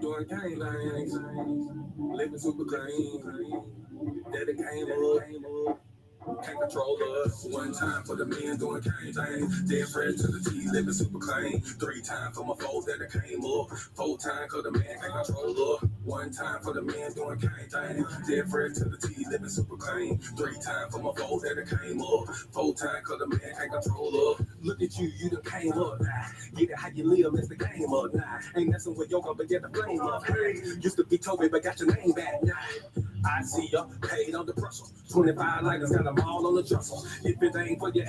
Doing gangbangers, living super clean. Daddy came up. Can't control us. One time for the men doing cane things. Dead fresh to the T, living super clean. 3 times for my foes that came up. 4 times for the man can't control us. One time for the men doing cane things. Dead fresh to the T, living super clean. 3 times for my foes that came up. 4 times for the man can't control us. Look at you, you done came up now. Get it how you live, it's the game up now. Ain't messing with yoga, but get the flame up. Hey, used to be Toby, but got your name back now. I see ya, paid under pressure. 25 lighters got them all on the dresser. If it ain't for you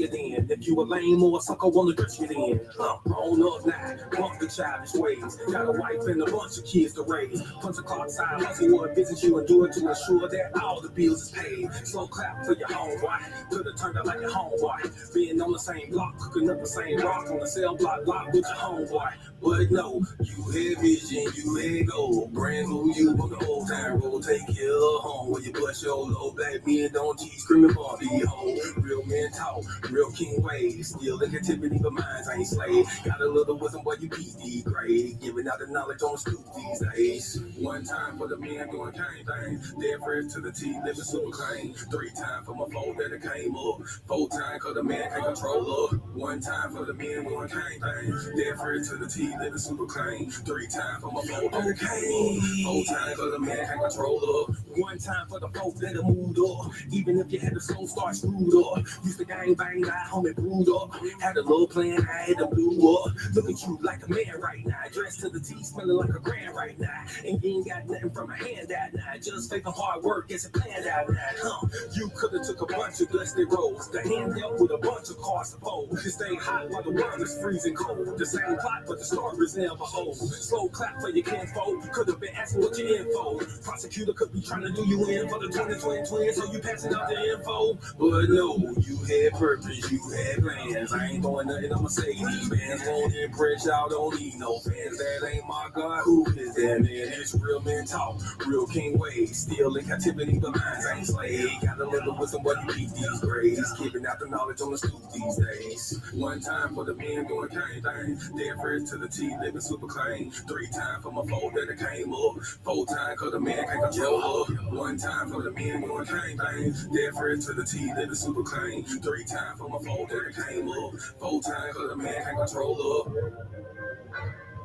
then. If you a lame or a sucker, wanna dress you then. On up now, bump the childish ways. Got a wife and a bunch of kids to raise. Punch a clock side, hustle what business you endure to ensure that all the bills is paid. Slow clap for your homeboy. Could have turned out like your homeboy. Being on the same block, cooking up the same rock on the cell block with your homeboy. But no, you had vision, you had goal. Brand new you on the old time road. Take care of home where you bust your low. Black men don't cheat, screaming for the hoe. Real men talk, real king ways. Still in captivity, but minds ain't slave. Got a little wisdom while you PD grade. Giving out the knowledge on the stoop these days. One time for the men doing cane things. Dead fresh to the T, living super clean. 3 times for my foe that came up. 4 times cause the man can't control up. One time for the men doing cane things. Dead fresh to the T, living super clean. 3 times for my foe that came up. 4 times cause the man can't control up. One time for the folk that moved up. Even if you had a slow start screwed up. Used to gang bang, got home and brewed up. Had a little plan, I had to blew up. Look at you like a man right now. Dressed to the T, smelling like a grand right now. And you ain't got nothing from a hand out now. Just faking hard work, gets it planned out now. You could have took a bunch of dusty roads. The hand dealt with a bunch of cars to fold. You stay hot while the world is freezing cold. The same plot, but the story's never old. Slow clap for your kinfolk. Could have been asking what your info. Prosecutor could be trying to do you in for the 2020 twins, so you passing out the info. But no, you had purpose, you had plans. I ain't doing nothing, I'ma say these fans won't impress y'all, don't need no fans. That ain't my God, who is that man? It's real men talk, real king ways. Still in captivity, but minds ain't slave. Got a little wisdom, what you keep these grades. Giving out the knowledge on the stoop these days. One time for the men doing cane things. Dead fresh to the T, living super clean. 3 times for my foe that came up. 4 times cause the man can't control up. One time for the men doing cane things. Dead fresh to the T, living super clean. 3 times for my foe that came up. 4 times cause the man can't control up.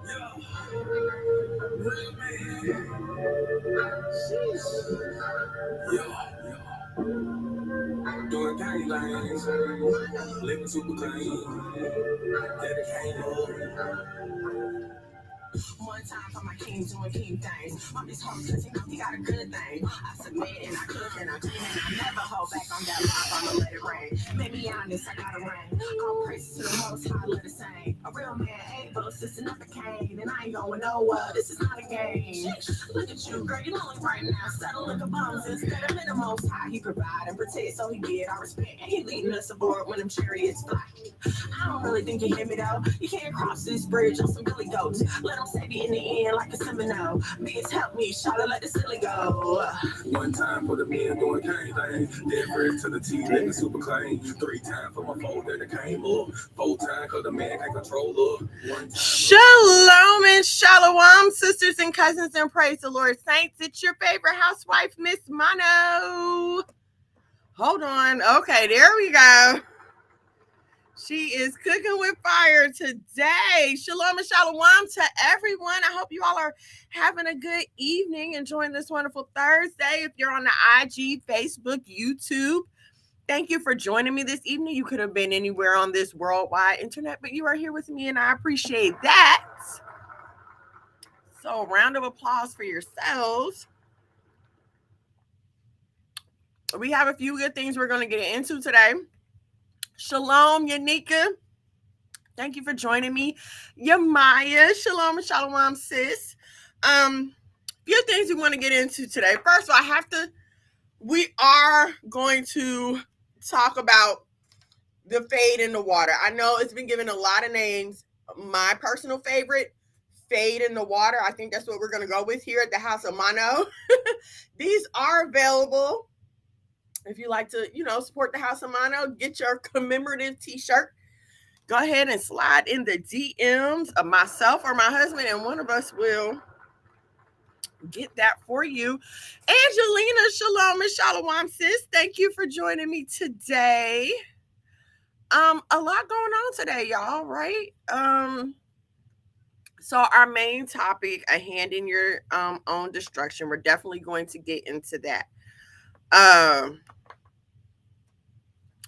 Yeah, real man. Yeah, doing gang things. Living super clean. Daddy came up. One time for my king doing king things. On this whole cause he got a good thing. I submit and I cook and I clean and I never hold back on that rock. I'ma let it rain. Make me honest, I got a ring. All praise to the most high, let it sing. A real man ain't boasting up a cane. And I ain't going nowhere, this is not a game. Look at you, girl, you lonely right now. Settle like a bones instead of in the most high. He provide and protect, so he get our respect. And he leading us aboard when them chariots fly. I don't really think you hear me though. You can't cross this bridge on some billy goats. Let them save you in the end like a Seminole. Biggest help me, shout let the silly go. One time for the men doing cane things. Dead fresh to the T, living super clean. 3 times for my foe that came up. 4 times cause the man can't control up. Shalom and shalom, sisters and cousins, and praise the Lord, saints. It's your favorite housewife, Miss Mono. Hold on. Okay, there we go. She is cooking with fire today. Shalom and shalom to everyone. I hope you all are having a good evening, enjoying this wonderful Thursday. If you're on the IG, Facebook, YouTube, thank you for joining me this evening. You could have been anywhere on this worldwide internet, but you are here with me, and I appreciate that. So, a round of applause for yourselves. We have a few good things we're going to get into today. Shalom, Yanika. Thank you for joining me. Yamaya. Shalom and shalom, sis. Few things we want to get into today. First of all, we are going to talk about the fade in the water. I know it's been given a lot of names. my personal favorite, Fade in the Water. I think that's what we're going to go with here at the House of Mono. These are available. If you like to, support the House of Mono, get your commemorative t-shirt. Go ahead and slide in the DMs of myself or my husband, and one of us will get that for you. Angelina, shalom and shalom, sis. Thank you for joining me today. A lot going on today, y'all, right? So our main topic, a hand in your own destruction. We're definitely going to get into that. I'm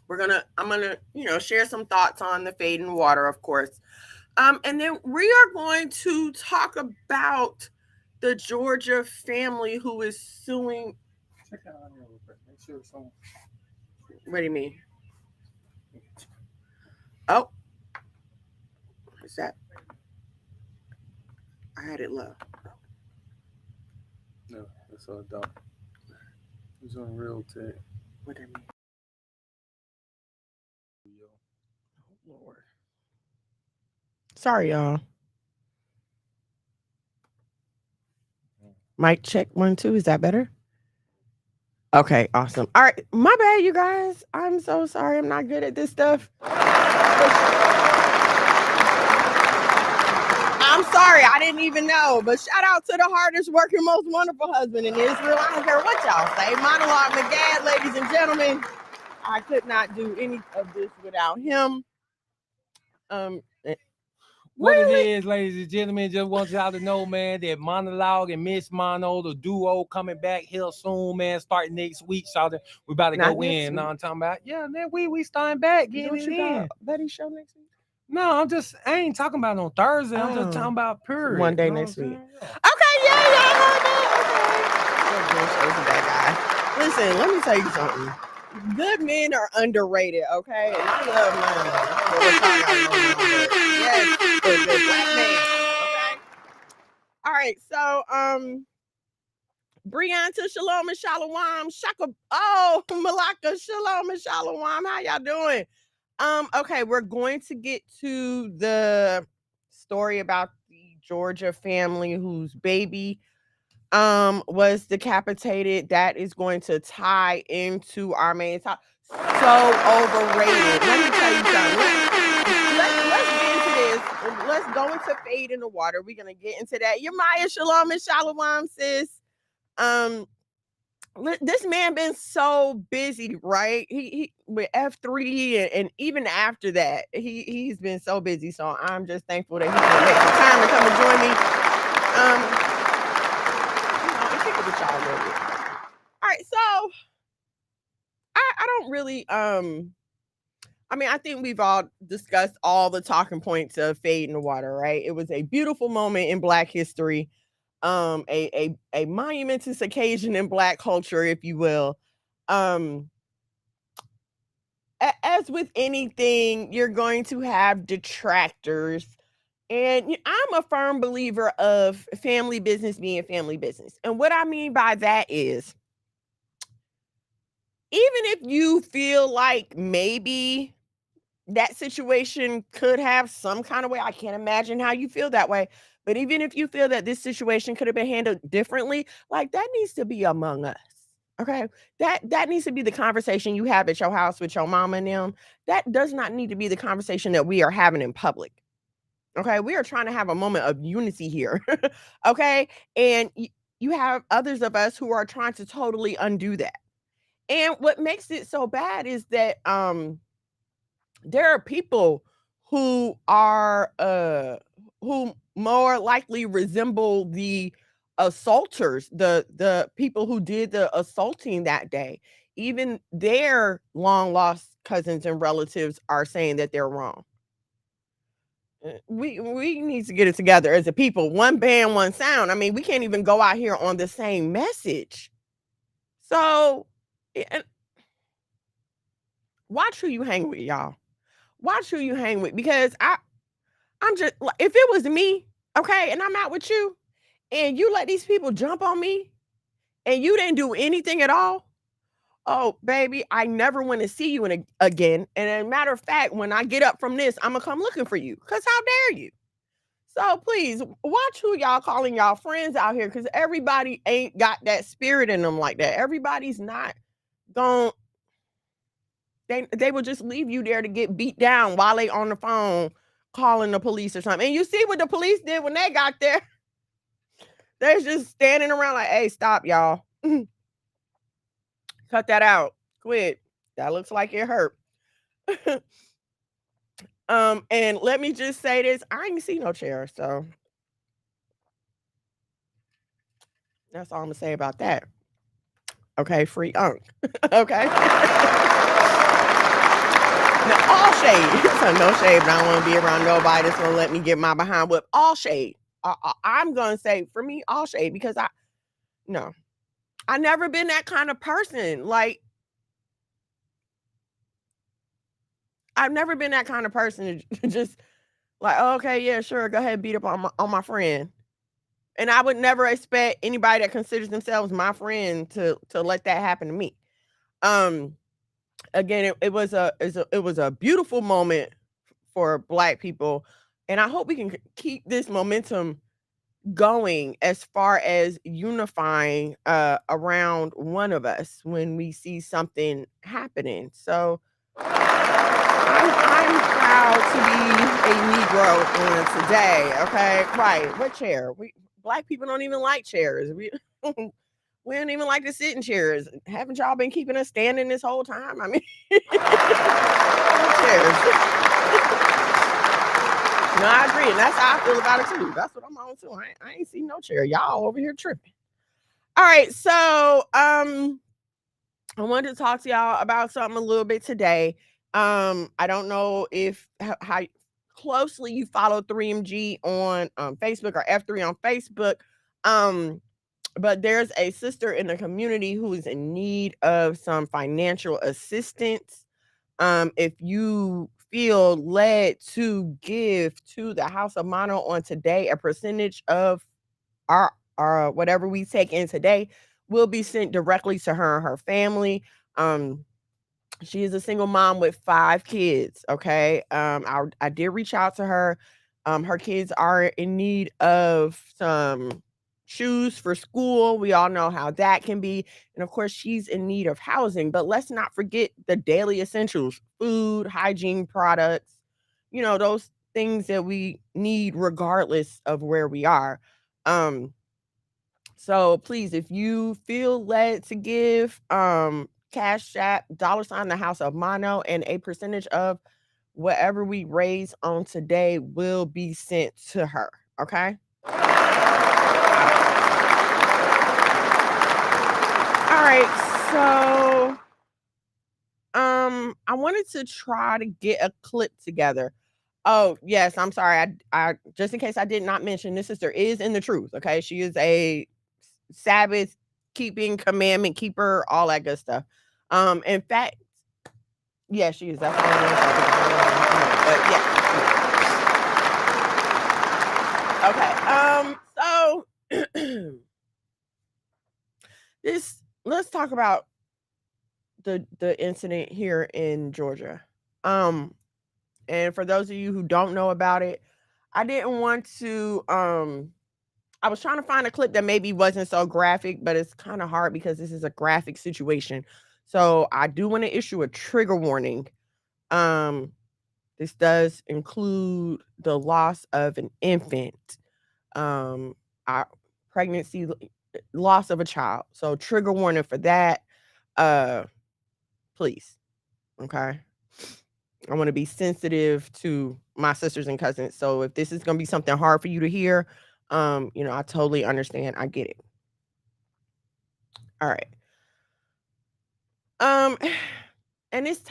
gonna, share some thoughts on the Fade in Water, of course. And then we are going to talk about the Georgia family who is suing. Check that on real quick. Make sure it's on. What do you mean? Oh, what's that? I had it low. No, it's on dark. It's on real tech. What do you mean? Oh, Lord. Sorry, y'all. Mic check 1, 2. Is that better? Okay, awesome. All right, my bad, you guys. I'm so sorry. I'm not good at this stuff. I'm sorry. I didn't even know. But shout out to the hardest working, most wonderful husband in Israel. I don't care what y'all say. Monologue McGad, ladies and gentlemen. I could not do any of this without him. What it is, ladies and gentlemen, just want y'all to know, man, that Monologue and Miss Mono, the duo, coming back here soon, man, starting next week. So we about to go in. No, I'm talking about, yeah, man, we starting back, getting it in. Buddy show next week? No, I ain't talking about on Thursday. I'm just talking about period. One day next week. Okay, yeah, y'all heard that. Okay. Listen, let me tell you something. Good men are underrated, okay? And I love mine. Yes, good black man. Okay. All right, so Brianna, shalom and shalom. Shaka, Malaka, shalom and shalom. How y'all doing? Okay, we're going to get to the story about the Georgia family whose baby was decapitated. That is going to tie into our main topic. So overrated. Let me tell you something. Let's get into this. Let's go into Fade in the Water. We're gonna get into that. Yamaya, shalom and shalom, sis. This man been so busy, right? He with F3 and even after that, he's been so busy. So I'm just thankful that he can make the time to come and join me. All right, so I don't really I think we've all discussed all the talking points of Fade in the Water, right? It was a beautiful moment in Black history. A monumentous occasion in Black culture, if you will. As with anything, you're going to have detractors. And I'm a firm believer of family business being family business. And what I mean by that is, even if you feel like maybe that situation could have some kind of way, I can't imagine how you feel that way. But even if you feel that this situation could have been handled differently, like that needs to be among us. Okay. That needs to be the conversation you have at your house with your mama and them. That does not need to be the conversation that we are having in public. Okay. We are trying to have a moment of unity here. Okay. And you have others of us who are trying to totally undo that. And what makes it so bad is that there are people who are who more likely resemble the assaulters, the people who did the assaulting that day. Even their long lost cousins and relatives are saying that they're wrong. We need to get it together as a people. One band, one sound. I mean, we can't even go out here on the same message. So watch who you hang with, y'all. Watch who you hang with, because I'm just, if it was me, okay, and I'm out with you, and you let these people jump on me, and you didn't do anything at all, "Oh, baby, I never wanna see you again, and as a matter of fact, when I get up from this, Imma come looking for you. Cause how dare you?" So, please, watch who y'all calling y'all friends out here, cause everybody ain't got that spirit in them like that. Everybody's not gon they will just leave you there to get beat down while they on the phone calling the police or something, and you see what the police did when they got there? They're just standing around like, "Hey, stop, y'all. Cut that out. Quit. That looks like it hurt." And let me just say this, I ain't see no chair, so that's all Imma say about that. Okay, free unk. Okay? No, all shade. So no shade, but I don't wanna be around nobody that's gonna let me get my behind whipped. All shade. I'm gonna say, for me, all shade because no. I never been that kind of person. Like, I've never been that kind of person to just like, "Oh, okay, yeah, sure, go ahead, beat up on my friend." And I would never expect anybody that considers themselves my friend to let that happen to me. Um, Again, it was a beautiful moment for Black people, and I hope we can keep this momentum going as far as unifying around one of us when we see something happening. So I'm proud to be a Negro in today. Okay, right? What chair? We Black people don't even like chairs. We we don't even like to sit in chairs. Haven't y'all been keeping us standing this whole time? I mean, what chairs? No, I agree, and that's how I feel about it too. That's what I'm on too. I ain't seen no chair. Y'all over here tripping. All right, so I wanted to talk to y'all about something a little bit today. I don't know if how closely you follow 3MG on Facebook or F3 on Facebook. Um, but there's a sister in the community who is in need of some financial assistance. If you feel led to give to the House of Mono on today, a percentage of our whatever we take in today will be sent directly to her and her family. Um, she is a single mom with 5 kids, okay? I did reach out to her. Her kids are in need of some shoes for school. We all know how that can be. And of course, she's in need of housing, but let's not forget the daily essentials, food, hygiene products, those things that we need regardless of where we are. Um, so please, if you feel led to give, Cash App, dollar sign the House of Mono, and a percentage of whatever we raise on today will be sent to her. Okay. All right. So, I wanted to try to get a clip together. Oh, yes, I'm sorry. I just in case I did not mention, this sister is in the truth. Okay. She is a Sabbath keeping, commandment keeper, all that good stuff. In fact, yeah, she is. That's the only one but yeah. Okay. So this let's talk about the incident here in Georgia. Um, and for those of you who don't know about it, I didn't want to I was trying to find a clip that maybe wasn't so graphic, but it's kind of hard because this is a graphic situation. So I do want to issue a trigger warning. Um, this does include the loss of an infant, um, our pregnancy, loss of a child. So trigger warning for that. Uh, please, okay. I want to be sensitive to my sisters and cousins. So if this is going to be something hard for you to hear, I totally understand. I get it. All right. Um, and it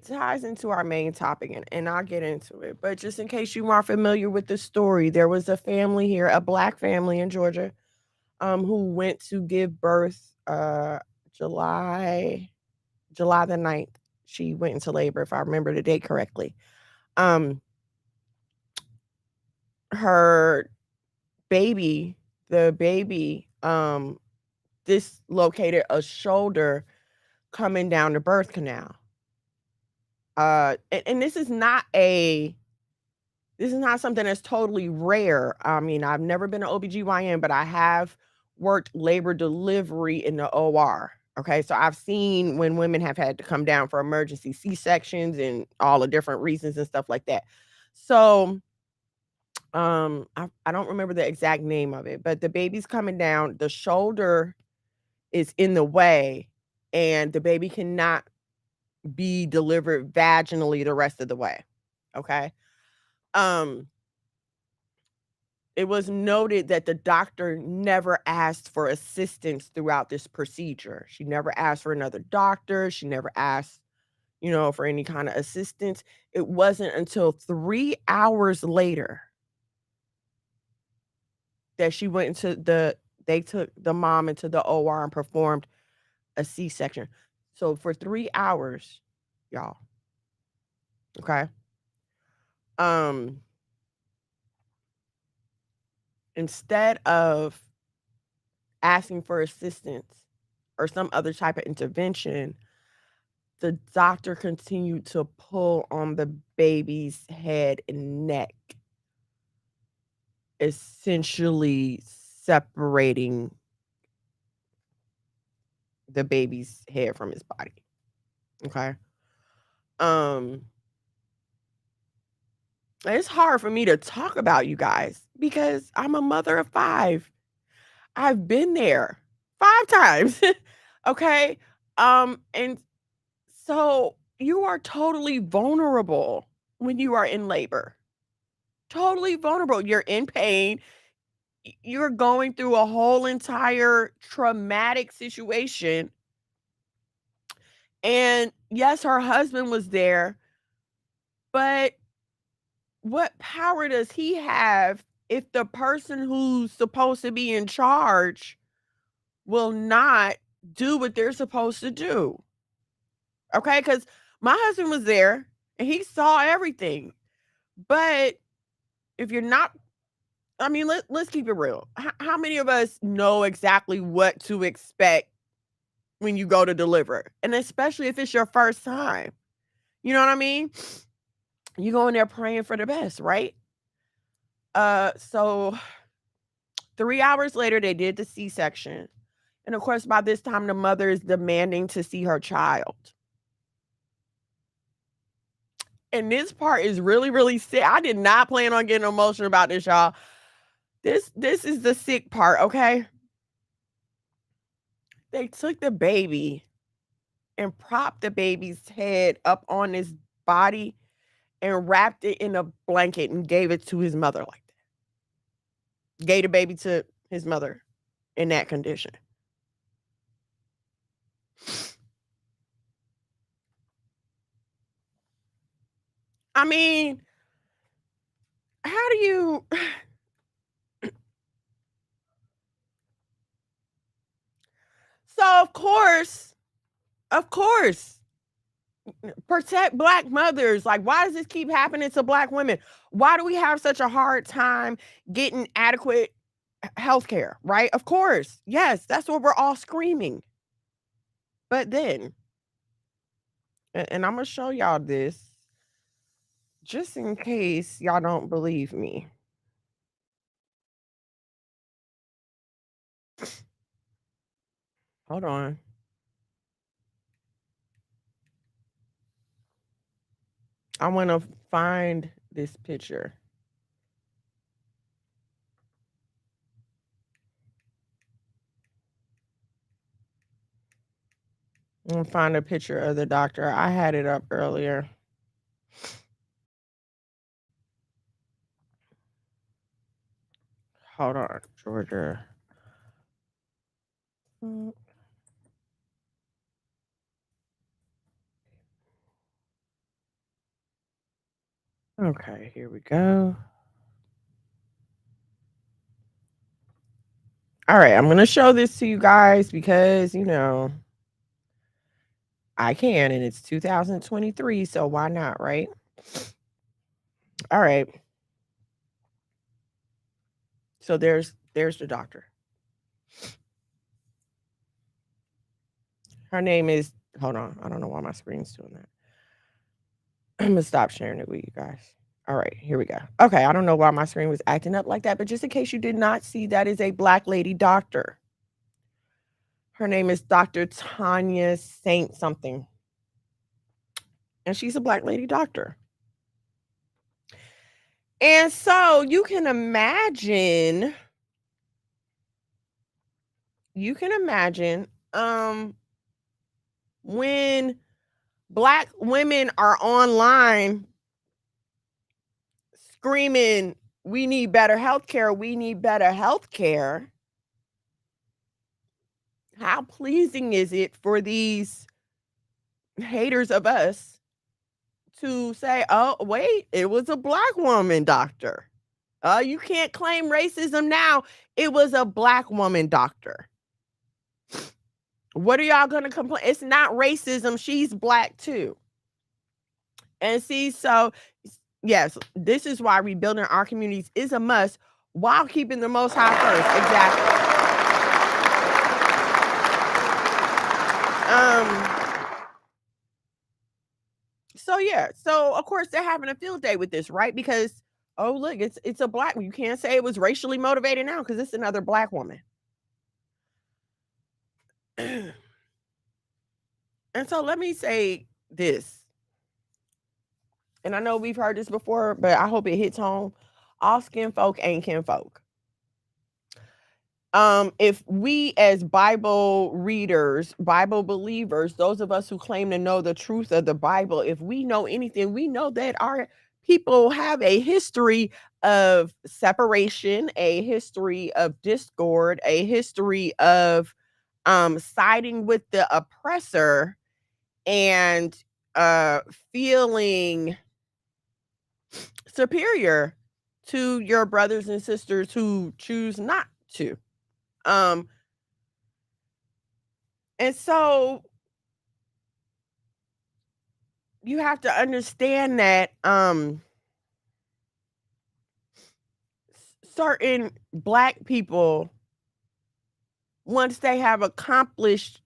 ties into our main topic, and I'll get into it. But just in case you aren't familiar with the story, there was a family here, a Black family in Georgia, who went to give birth July July the 9th. She went into labor, if I remember the date correctly. Um, her baby, the baby, dislocated a shoulder coming down the birth canal. And this is not something that's totally rare. I mean, I've never been an OBGYN, but I have worked labor delivery in the OR. Okay. So I've seen when women have had to come down for emergency C-sections and all the different reasons and stuff like that. So I don't remember the exact name of it, but the baby's coming down, the shoulder is in the way, and the baby cannot be delivered vaginally the rest of the way. Okay. Um It was noted that the doctor never asked for assistance throughout this procedure. She never asked for another doctor. She never asked, for any kind of assistance. It wasn't until 3 hours later that she went into they took the mom into the OR and performed a C-section. So for 3 hours, y'all, okay? Um, Instead of asking for assistance or some other type of intervention, the doctor continued to pull on the baby's head and neck, essentially separating the baby's head from his body, okay? Um, it's hard for me to talk about, you guys, because I'm a mother of 5. I've been there 5 times, okay? And so you are totally vulnerable when you are in labor. Totally vulnerable. You're in pain. You're going through a whole entire traumatic situation. And yes, her husband was there, but what power does he have if the person who's supposed to be in charge will not do what they're supposed to do? Okay, because my husband was there and he saw everything. But if you're not, I mean, let's keep it real. How many of us know exactly what to expect when you go to deliver? And especially if it's your first time. You know what I mean? You go in there praying for the best, right? So 3 hours later, they did the C-section. And of course, by this time, the mother is demanding to see her child. And this part is really, really sick. I did not plan on getting emotional about this, y'all. This is the sick part, okay? They took the baby and propped the baby's head up on his body and wrapped it in a blanket and gave it to his mother like that. Gave the baby to his mother in that condition. I mean, how do you so of course, protect black mothers. Like, why does this keep happening to black women? Why do we have such a hard time getting adequate health care, right? Of course. Yes, that's what we're all screaming. But then, and I'm gonna show y'all this just in case y'all don't believe me. Hold on. I want to find this picture. I'm gonna find a picture of the doctor. I had it up earlier. Hold on, Georgia. Mm, okay, here we go. All right, I'm gonna show this to you guys because I can, and it's 2023, so why not, right? All right. So there's the doctor. Her name is Hold on. I don't know why my screen's doing that. I'm gonna stop sharing it with you guys. All right, here we go. Okay, I don't know why my screen was acting up like that, but just in case you did not see, that is a black lady doctor. Her name is Dr. Tanya Saint something, and she's a black lady doctor. And so you can imagine when black women are online screaming, we need better healthcare, we need better healthcare. How pleasing is it for these haters of us to say, oh, wait, it was a black woman doctor. You can't claim racism now. It was a black woman doctor. What are y'all going to complain? It's not racism. She's black too. And see, so yes, this is why rebuilding our communities is a must while keeping the most high first. Exactly. So yeah, so of course they're having a field day with this, right? Because oh look, it's a black one. You can't say it was racially motivated now because it's another black woman. And so let me say this, and I know we've heard this before, but I hope it hits home. All skin folk ain't kin folk. If we as Bible readers, Bible believers, those of us who claim to know the truth of the Bible, if we know anything, we know that our people have a history of separation, a history of discord, a history of siding with the oppressor and uh feeling superior to your brothers and sisters who choose not to. Um And so you have to understand that certain black people, once they have accomplished,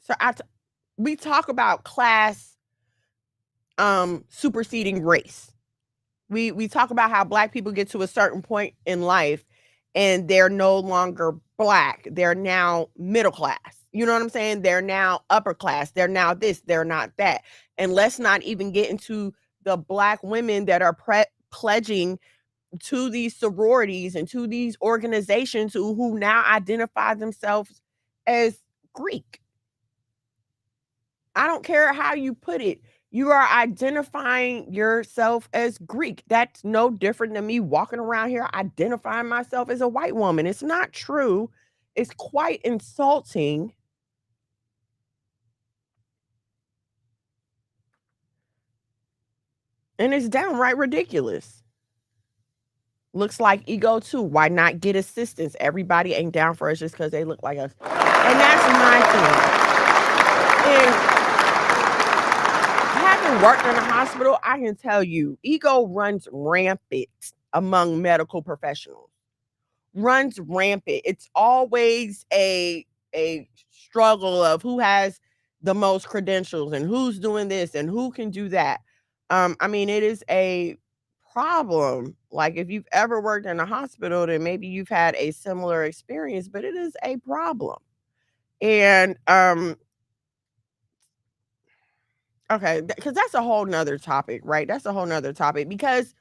so we talk about class superseding race. We talk about how black people get to a certain point in life and they're no longer black. They're now middle class. You know what I'm saying? They're now upper class. They're now this, they're not that. And let's not even get into the black women that are pledging to these sororities and to these organizations who now identify themselves as Greek. I don't care how you put it. You are identifying yourself as Greek. That's no different than me walking around here identifying myself as a white woman. It's not true. It's quite insulting. And it's downright ridiculous. Looks like ego too. Why not get assistance? Everybody ain't down for us just because they look like us. And that's my thing. And having worked in a hospital, I can tell you, ego runs rampant among medical professionals. Runs rampant. It's always a struggle of who has the most credentials and who's doing this and who can do that. I mean, it is a problem. Like if you've ever worked in a hospital, then maybe you've had a similar experience, but it is a problem. And okay, because that's a whole nother topic, right? That's a whole nother topic because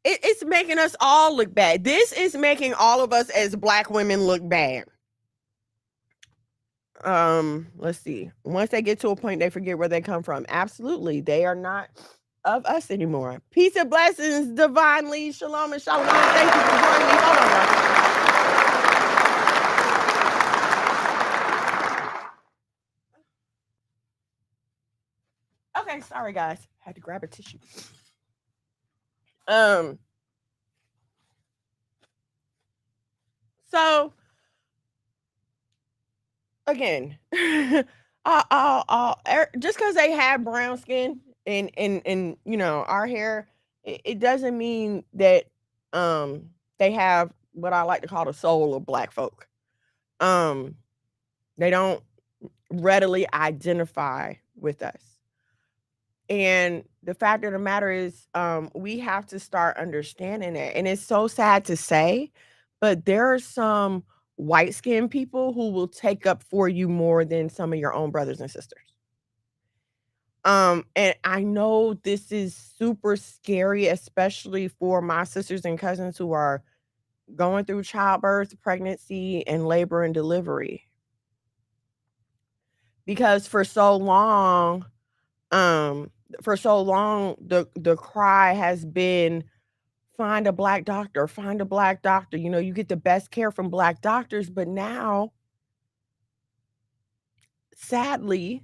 it's making us all look bad. This is making all of us as black women look bad. Let's see. Once they get to a point, they forget where they come from. Absolutely, they are not of us anymore. Peace and blessings, divinely. Shalom and shalom. Thank you for joining me. Hold on, y'all. Okay, sorry guys. Had to grab a tissue. Um, so again, just because they have brown skin and you know our hair, it doesn't mean that they have what I like to call the soul of black folk. Um, they don't readily identify with us. And the fact of the matter is, we have to start understanding it. And it's so sad to say, but there are some white skinned people who will take up for you more than some of your own brothers and sisters. And I know this is super scary, especially for my sisters and cousins who are going through childbirth, pregnancy, and labor and delivery. Because um, for so long, the cry has been find a black doctor. You know, you get the best care from black doctors, but now, sadly,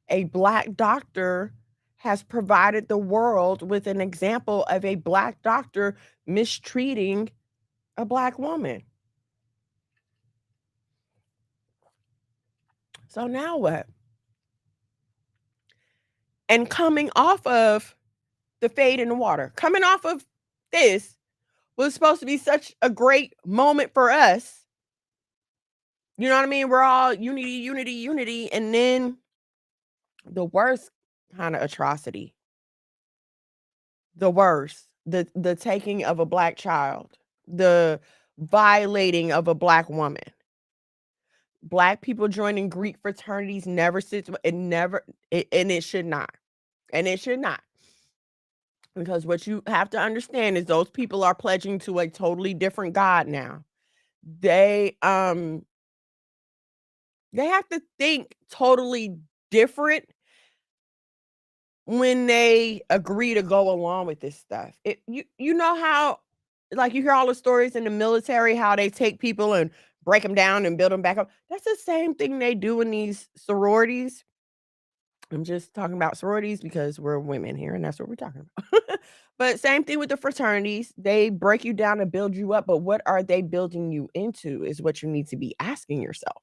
a black doctor has provided the world with an example of a black doctor mistreating a black woman. So now what? And coming off of the fade in the water, coming off of this was supposed to be such a great moment for us. You know what I mean? We're all unity, unity, unity. And then the worst kind of atrocity, the worst, the taking of a black child, the violating of a black woman. Black people joining Greek fraternities never sits, it never, and it should not. And it should not. Because what you have to understand is those people are pledging to a totally different God now. They they have to think totally different when they agree to go along with this stuff. You know how, like, you hear all the stories in the military, how they take people and break them down and build them back up. That's the same thing they do in these sororities. I'm just talking about sororities because we're women here and that's what we're talking about. But same thing with the fraternities. They break you down and build you up, but what are they building you into is what you need to be asking yourself.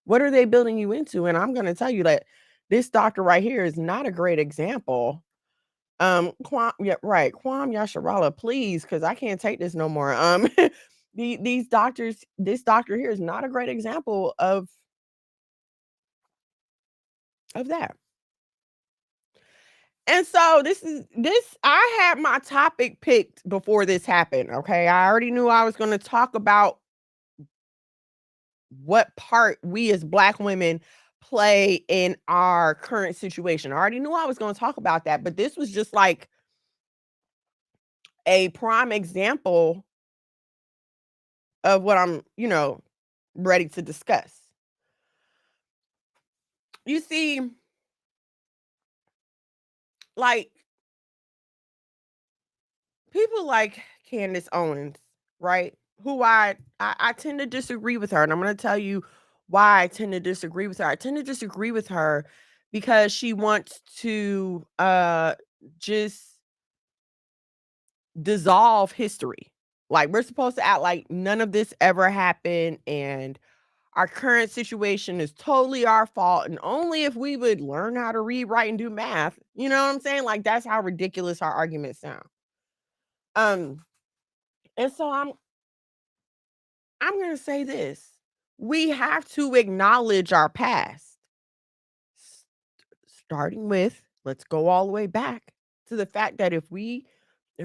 What are they building you into? And I'm gonna tell you that this doctor right here is not a great example. Yeah, right. Kwam Yasharala, please, because I can't take this no more. These doctors, this doctor here is not a great example of that. And so this I had my topic picked before this happened. Okay. I already knew I was gonna talk about what part we as black women play in our current situation. I already knew I was going to talk about that, but this was just like a prime example of what I'm, ready to discuss. You see, like people like Candace Owens, right? Who I tend to disagree with her, and I'm going to tell you why I tend to disagree with her. I tend to disagree with her because she wants to just dissolve history. Like, we're supposed to act like none of this ever happened and our current situation is totally our fault. And only if we would learn how to read, write, and do math. You know what I'm saying? Like, that's how ridiculous our arguments sound. Um, and so I'm gonna say this. We have to acknowledge our past. S- Starting with, let's go all the way back to the fact that if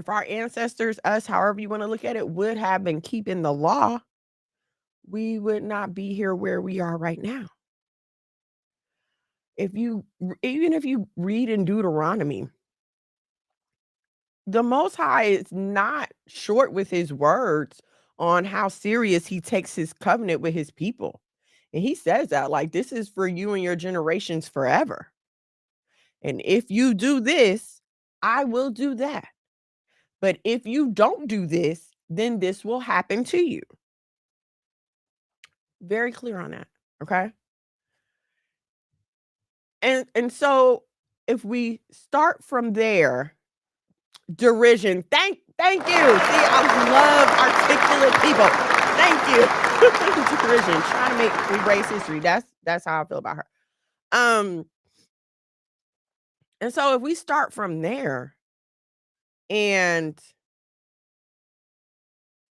our ancestors, us, however you want to look at it, would have been keeping the law, we would not be here where we are right now. Even if you read in Deuteronomy, the Most High is not short with his words on how serious he takes his covenant with his people. And he says that, like, this is for you and your generations forever. And if you do this, I will do that. But if you don't do this, then this will happen to you. Very clear on that. Okay. And so if we start from there, derision. Thank you. See, I love articulate people. Thank you. Derision. Trying to make erase history. That's how I feel about her. Um, and so if we start from there and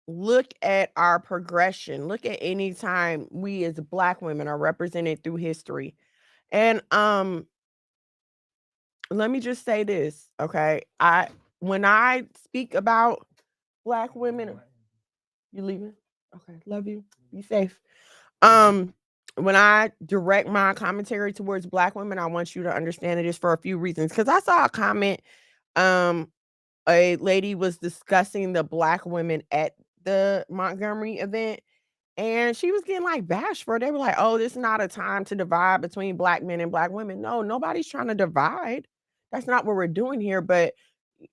look at our progression. Look at any time we as Black women are represented through history. And let me just say this, okay? When I speak about Black women, you leaving? Okay, love you. Be safe. Um, when I direct my commentary towards Black women, I want you to understand it is for a few reasons. Because I saw a comment, um, a lady was discussing the Black women at the Montgomery event, and she was getting like bashed for it. They were like, "Oh, this is not a time to divide between Black men and Black women." No, nobody's trying to divide. That's not what we're doing here. But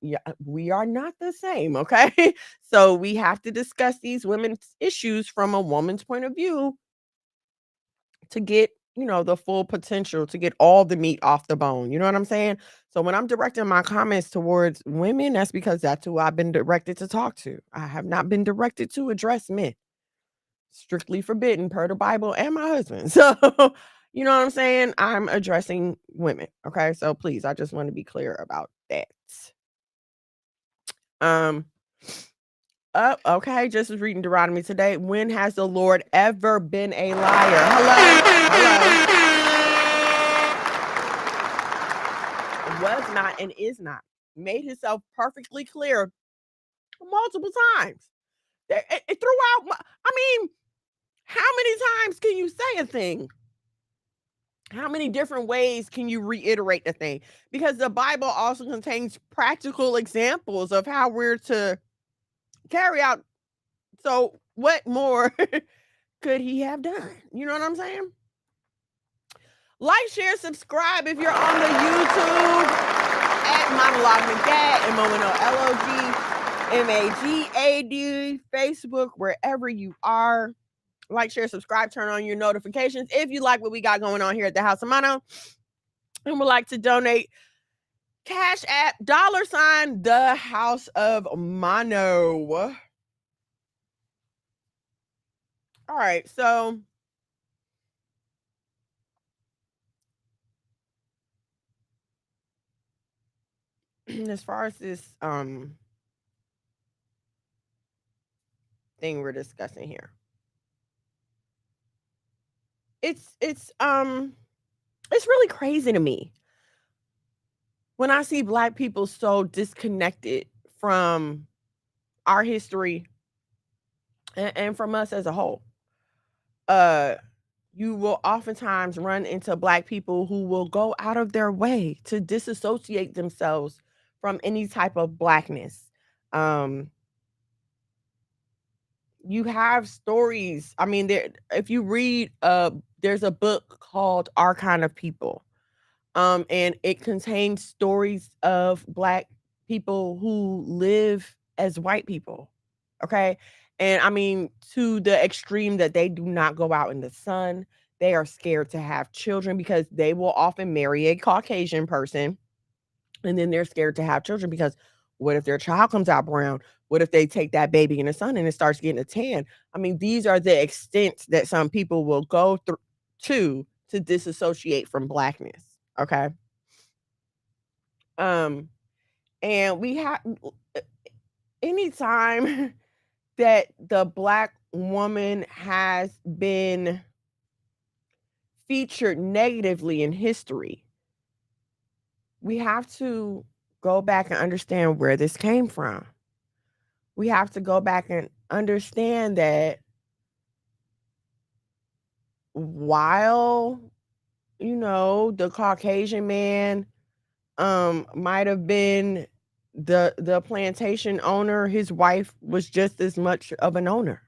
yeah, we are not the same. Okay. So we have to discuss these women's issues from a woman's point of view to get, the full potential, to get all the meat off the bone. You know what I'm saying? So when I'm directing my comments towards women, that's because that's who I've been directed to talk to. I have not been directed to address men. Strictly forbidden per the Bible and my husband. So, you know what I'm saying? I'm addressing women. Okay. So please, I just want to be clear about that. Um, okay. Just was reading Deuteronomy today. When has the Lord ever been a liar? Hello. Was not and is not. Made himself perfectly clear multiple times. Throughout, I mean, how many times can you say a thing? How many different ways can you reiterate the thing? Because the Bible also contains practical examples of how we're to carry out. So, what more could he have done? You know what I'm saying? Like, share, subscribe if you're on the YouTube at Monologue McGad, MONOLOG, MAGAD, Facebook, wherever you are. Like, share, subscribe, turn on your notifications if you like what we got going on here at the House of Mono and would like to donate. Cash App, $ the House of Mono. All right, so as far as this thing we're discussing here, it's really crazy to me when I see Black people so disconnected from our history and from us as a whole. Uh you will oftentimes run into Black people who will go out of their way to disassociate themselves from any type of Blackness. Um, you have stories. I mean, if you read, there's a book called Our Kind of People. And it contains stories of Black people who live as white people. Okay. And I mean, to the extreme that they do not go out in the sun. They are scared to have children because they will often marry a Caucasian person. And then they're scared to have children because what if their child comes out brown? What if they take that baby in the sun and it starts getting a tan? I mean, these are the extents that some people will go through to disassociate from Blackness. Okay. Um, and we have anytime that the Black woman has been featured negatively in history, we have to go back and understand where this came from. We have to go back and understand that while, the Caucasian man might have been the plantation owner, his wife was just as much of an owner.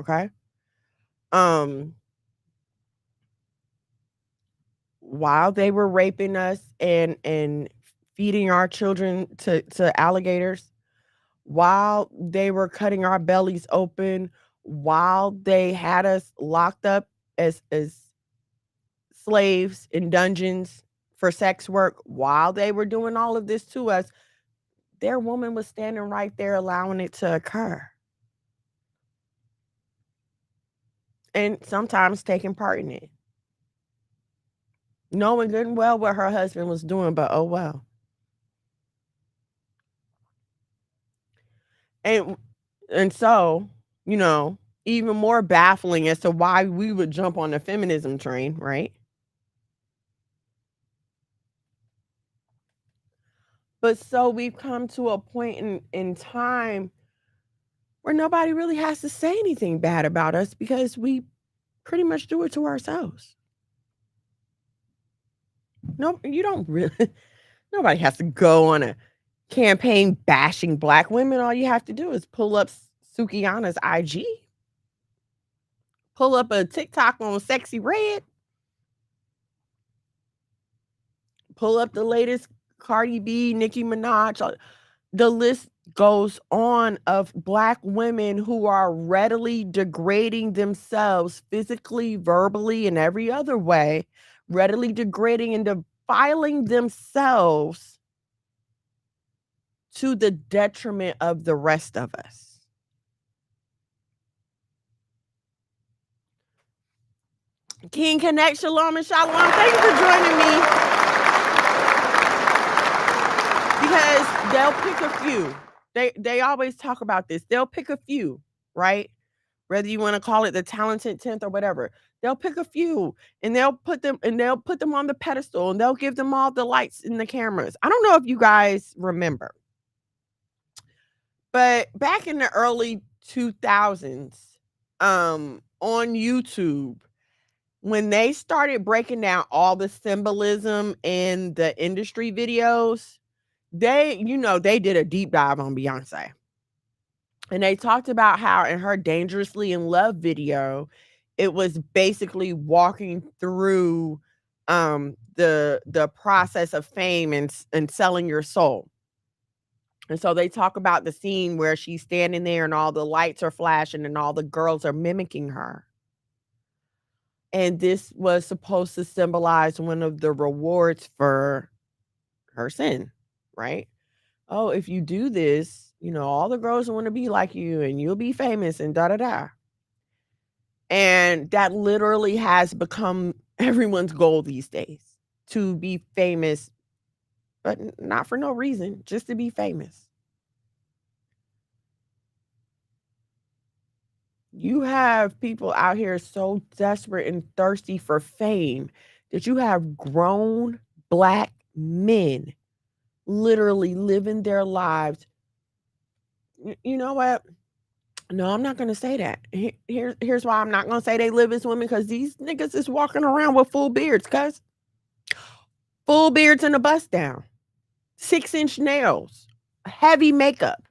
Okay. Um while they were raping us and feeding our children to alligators, while they were cutting our bellies open, while they had us locked up as slaves in dungeons for sex work, while they were doing all of this to us, their woman was standing right there allowing it to occur. And sometimes taking part in it. Knowing good and well what her husband was doing, but oh well. And And so, you know, even more baffling as to why we would jump on the feminism train, right? But so we've come to a point in time where nobody really has to say anything bad about us because we pretty much do it to ourselves. No, you don't really nobody has to go on a campaign bashing black women. All you have to do is pull up Sukiana's IG, pull up a TikTok on Sexy Red, pull up the latest Cardi B, Nicki Minaj. The list goes on of black women who are readily degrading themselves physically, verbally, and every other way, readily degrading and defiling themselves to the detriment of the rest of us. King Connect, Shalom and Shalom. Thank you for joining me because they'll pick a few. They always talk about this. They'll pick a few, right? Whether you want to call it the talented 10th or whatever. They'll pick a few and they'll put them on the pedestal and they'll give them all the lights and the cameras. I don't know if you guys remember, but back in the early 2000s, on YouTube, when they started breaking down all the symbolism in the industry videos, they did a deep dive on Beyonce. And they talked about how in her Dangerously in Love video, it was basically walking through the process of fame and selling your soul. And so they talk about the scene where she's standing there and all the lights are flashing and all the girls are mimicking her. And this was supposed to symbolize one of the rewards for her sin, right? Oh, if you do this, all the girls want to be like you and you'll be famous and da da da. And that literally has become everyone's goal these days, to be famous, but not for no reason, just to be famous. You have people out here so desperate and thirsty for fame that you have grown black men literally living their lives. You know what? No, I'm not gonna say that. Here's why I'm not gonna say they live as women, because these niggas is walking around with full beards, cuz full beards and a bust down, 6-inch nails, heavy makeup.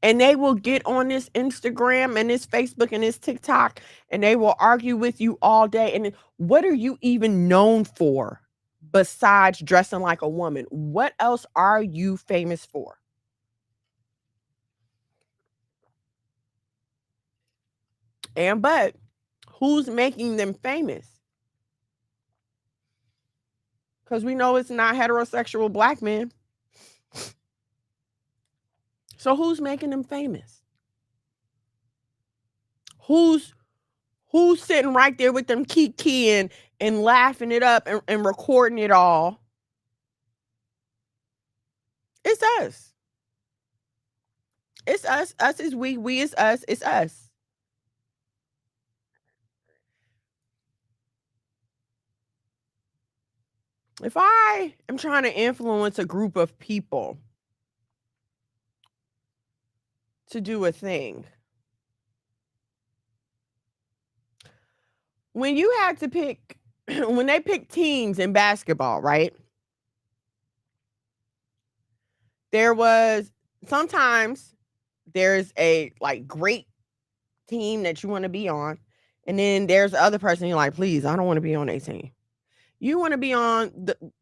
And they will get on this Instagram and this Facebook and this TikTok and they will argue with you all day. And what are you even known for besides dressing like a woman? What else are you famous for? But who's making them famous? Because we know it's not heterosexual black men. So who's making them famous? Who's sitting right there with them kiki and laughing it up and recording it all? It's us. It's us. Us is we is us. It's us. If I am trying to influence a group of people to do a thing, when you had to pick, when they pick teams in basketball, right? There was sometimes there's a like great team that you want to be on, and then there's the other person you're like, please, I don't want to be on a team. You want to be on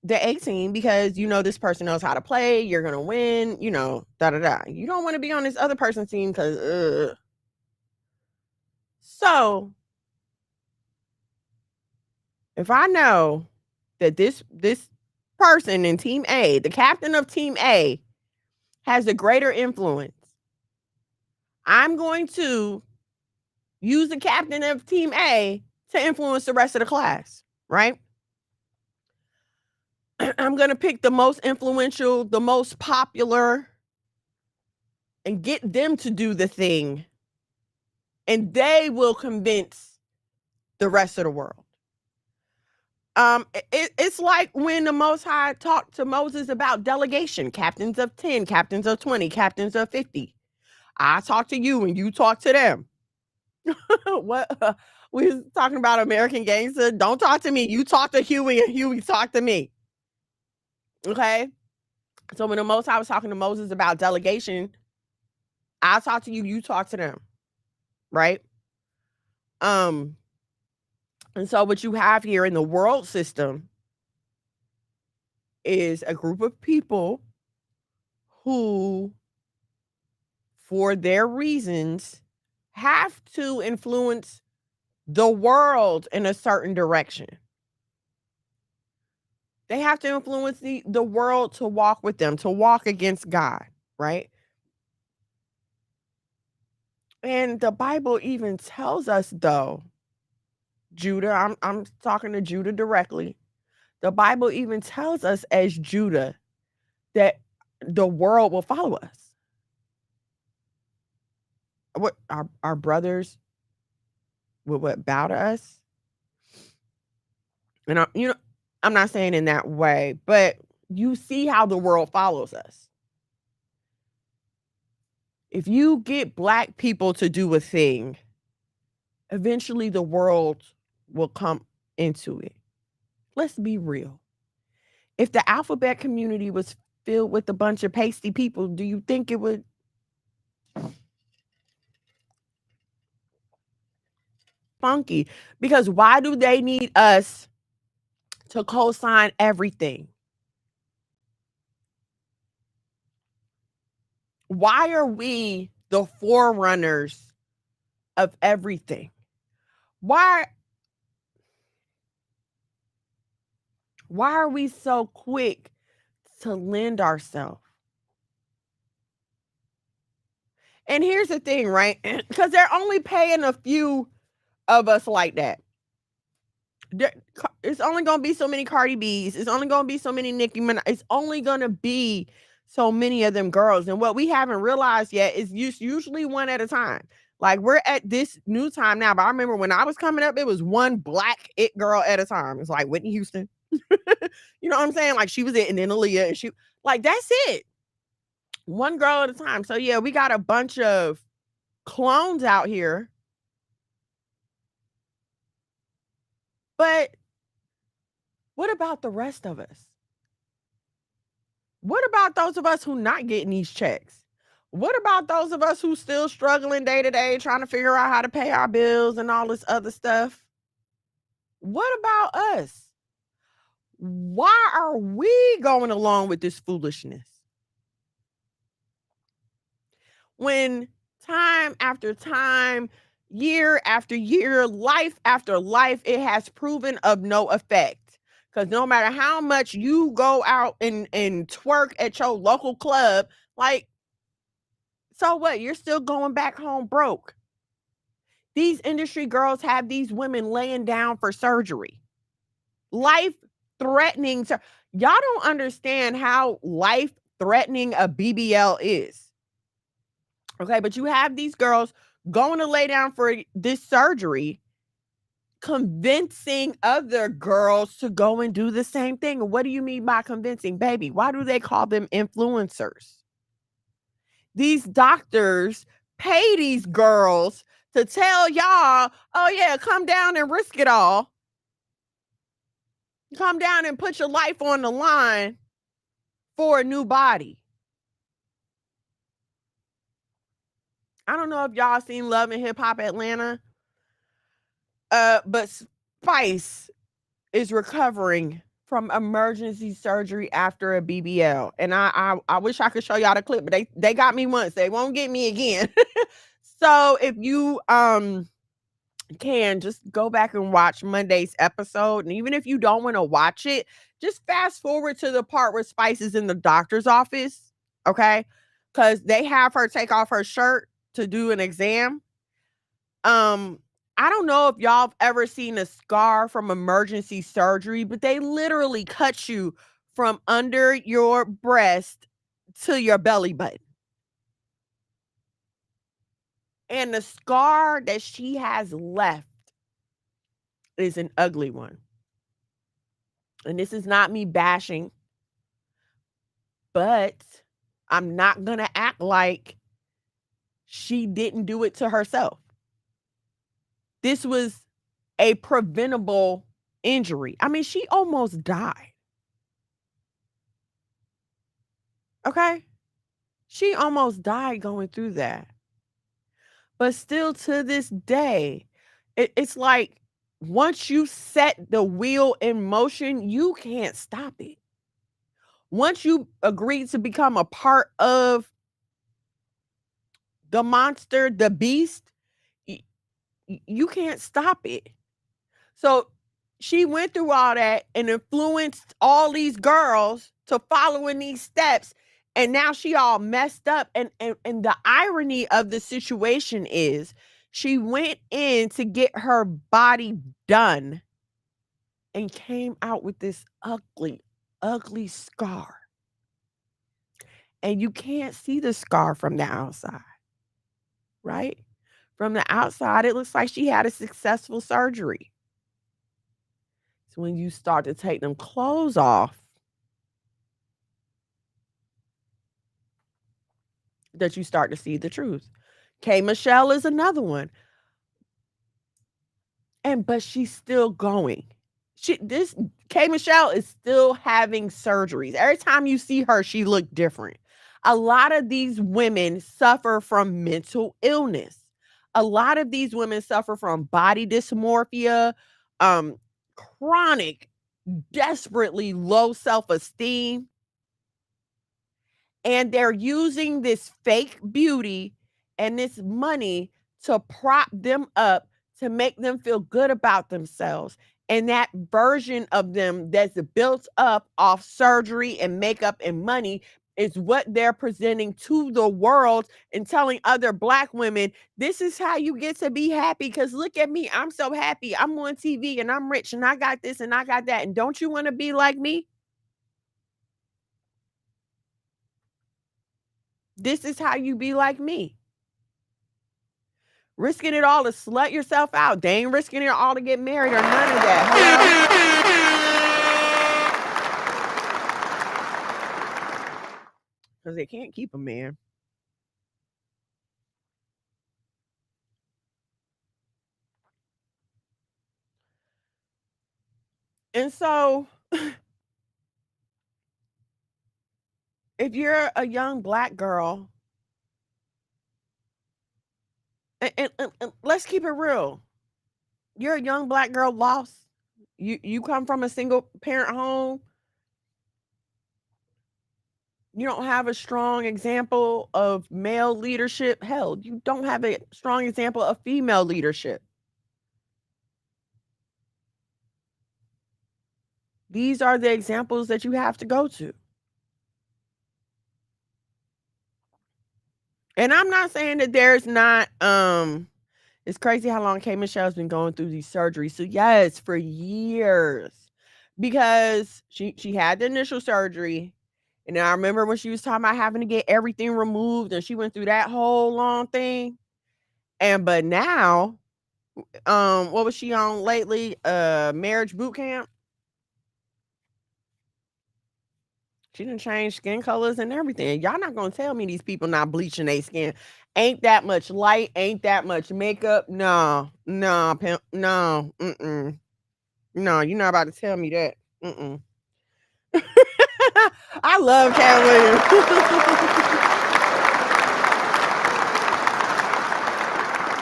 the A team because you know this person knows how to play, you're gonna win, da da da. You don't want to be on this other person's team because so if I know that this person in team A, the captain of team A, has a greater influence, I'm going to use the captain of team A to influence the rest of the class, right? I'm gonna pick the most influential, the most popular, and get them to do the thing, and they will convince the rest of the world. It's like when the Most High talked to Moses about delegation, captains of 10, captains of 20, captains of 50. I talk to you and you talk to them. What? We was talking about American Gangster. Don't talk to me. You talk to Huey and Huey talk to me. Okay? So when the Most High was talking to Moses about delegation, I talk to you, you talk to them. Right? Um, and so what you have here in the world system is a group of people who, for their reasons, have to influence the world in a certain direction. They have to influence the world to walk with them, to walk against God, right? And the Bible even tells us, though, Judah, I'm talking to Judah directly. The Bible even tells us as Judah that the world will follow us. What our brothers will what bow to us? And I'm not saying in that way, but you see how the world follows us. If you get Black people to do a thing, eventually the world will come into it. Let's be real. If the alphabet community was filled with a bunch of pasty people, do you think it would? Funky? Because why do they need us to co-sign everything? Why are we the forerunners of everything? Why are we so quick to lend ourselves? And here's the thing, right? Because they're only paying a few of us like that. It's only gonna be so many Cardi B's. It's only gonna be so many Nicki Minaj. It's only gonna be so many of them girls. And what we haven't realized yet is usually one at a time. Like we're at this new time now, but I remember when I was coming up, it was one Black it girl at a time. It's like Whitney Houston. You know what I'm saying? Like she was it, and then Aaliyah, and she like that's it. One girl at a time. So yeah, we got a bunch of clones out here. But what about the rest of us? What about those of us who not getting these checks? What about those of us who still struggling day to day, trying to figure out how to pay our bills and all this other stuff? What about us? Why are we going along with this foolishness? When time after time, year after year, life after life, it has proven of no effect. Because no matter how much you go out and twerk at your local club, like, so what? You're still going back home broke. These industry girls have these women laying down for surgery. Life threatening. Y'all don't understand how life threatening a BBL is. Okay, but you have these girls going to lay down for this surgery, convincing other girls to go and do the same thing. And what do you mean by convincing, baby? Why do they call them influencers? These doctors pay these girls to tell y'all, oh yeah, come down and risk it all. Come down and put your life on the line for a new body. I don't know if y'all seen Love and Hip Hop Atlanta, but Spice is recovering from emergency surgery after a BBL. And I wish I could show y'all the clip, but they got me once. They won't get me again. So if you can just go back and watch Monday's episode, and even if you don't want to watch it, just fast forward to the part where Spice is in the doctor's office, okay? Because they have her take off her shirt to do an exam. I don't know if y'all have ever seen a scar from emergency surgery, but they literally cut you from under your breast to your belly button. And the scar that she has left is an ugly one. And this is not me bashing, but I'm not going to act like she didn't do it to herself. This was a preventable injury. I mean, she almost died. Okay? She almost died going through that. But still to this day, it's like once you set the wheel in motion, you can't stop it. Once you agree to become a part of the monster, the beast, you can't stop it. So she went through all that and influenced all these girls to following these steps. And now she all messed up. And the irony of the situation is she went in to get her body done and came out with this ugly, ugly scar. And you can't see the scar from the outside, right? From the outside, it looks like she had a successful surgery. So when you start to take them clothes off, that you start to see the truth. K. Michelle is another one. But she's still going. K. Michelle is still having surgeries. Every time you see her, she look different. A lot of these women suffer from mental illness. A lot of these women suffer from body dysmorphia, chronic, desperately low self-esteem. And they're using this fake beauty and this money to prop them up to make them feel good about themselves. And that version of them that's built up off surgery and makeup and money is what they're presenting to the world and telling other Black women, this is how you get to be happy. Because look at me, I'm so happy. I'm on TV and I'm rich and I got this and I got that. And don't you want to be like me? This is how you be like me. Risking it all to slut yourself out. They ain't risking it all to get married or none of that. Because they can't keep a man. And so, if you're a young Black girl, and let's keep it real. You're a young Black girl lost. You come from a single parent home. You don't have a strong example of male leadership. Hell, you don't have a strong example of female leadership. These are the examples that you have to go to. And I'm not saying that there's not, it's crazy how long K. Michelle's been going through these surgeries. So yes, for years, because she had the initial surgery. And I remember when she was talking about having to get everything removed and she went through that whole long thing. But now, what was she on lately? Marriage boot camp. She done changed skin colors and everything. Y'all not gonna tell me these people not bleaching their skin. Ain't that much light, ain't that much makeup. No, pimp, no, no, you're not about to tell me that. I love Cat Williams.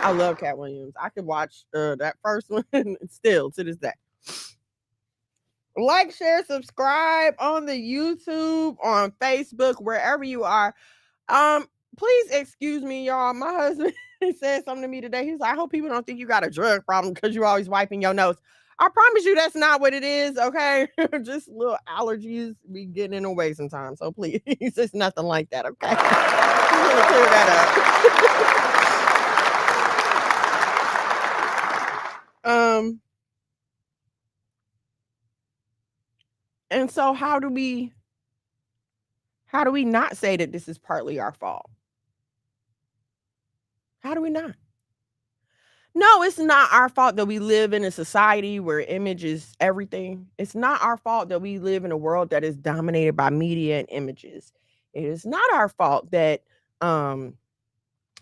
I love Cat Williams. I could watch that first one still to this day. Like, share, subscribe on the YouTube, on Facebook, wherever you are. Please excuse me, y'all. My husband said something to me today. He's like, I hope people don't think you got a drug problem because you're always wiping your nose. I promise you that's not what it is, okay? Just little allergies be getting in the way sometimes. So please, it's nothing like that, okay? I'm gonna clear that up. And so how do we not say that this is partly our fault? How do we not? No, it's not our fault that we live in a society where image is everything. It's not our fault that we live in a world that is dominated by media and images. It is not our fault that um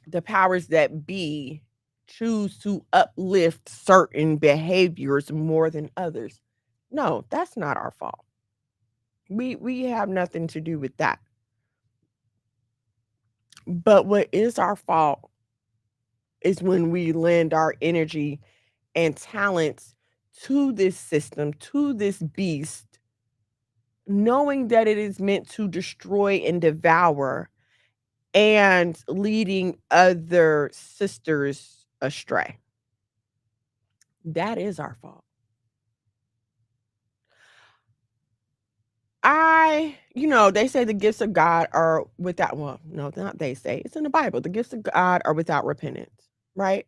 the powers that be choose to uplift certain behaviors more than others. No, that's not our fault. We have nothing to do with that. But what is our fault is when we lend our energy and talents to this system, to this beast, knowing that it is meant to destroy and devour and leading other sisters astray. That is our fault. They say the gifts of God are without, well, no, not they say, it's in the Bible. The gifts of God are without repentance, right?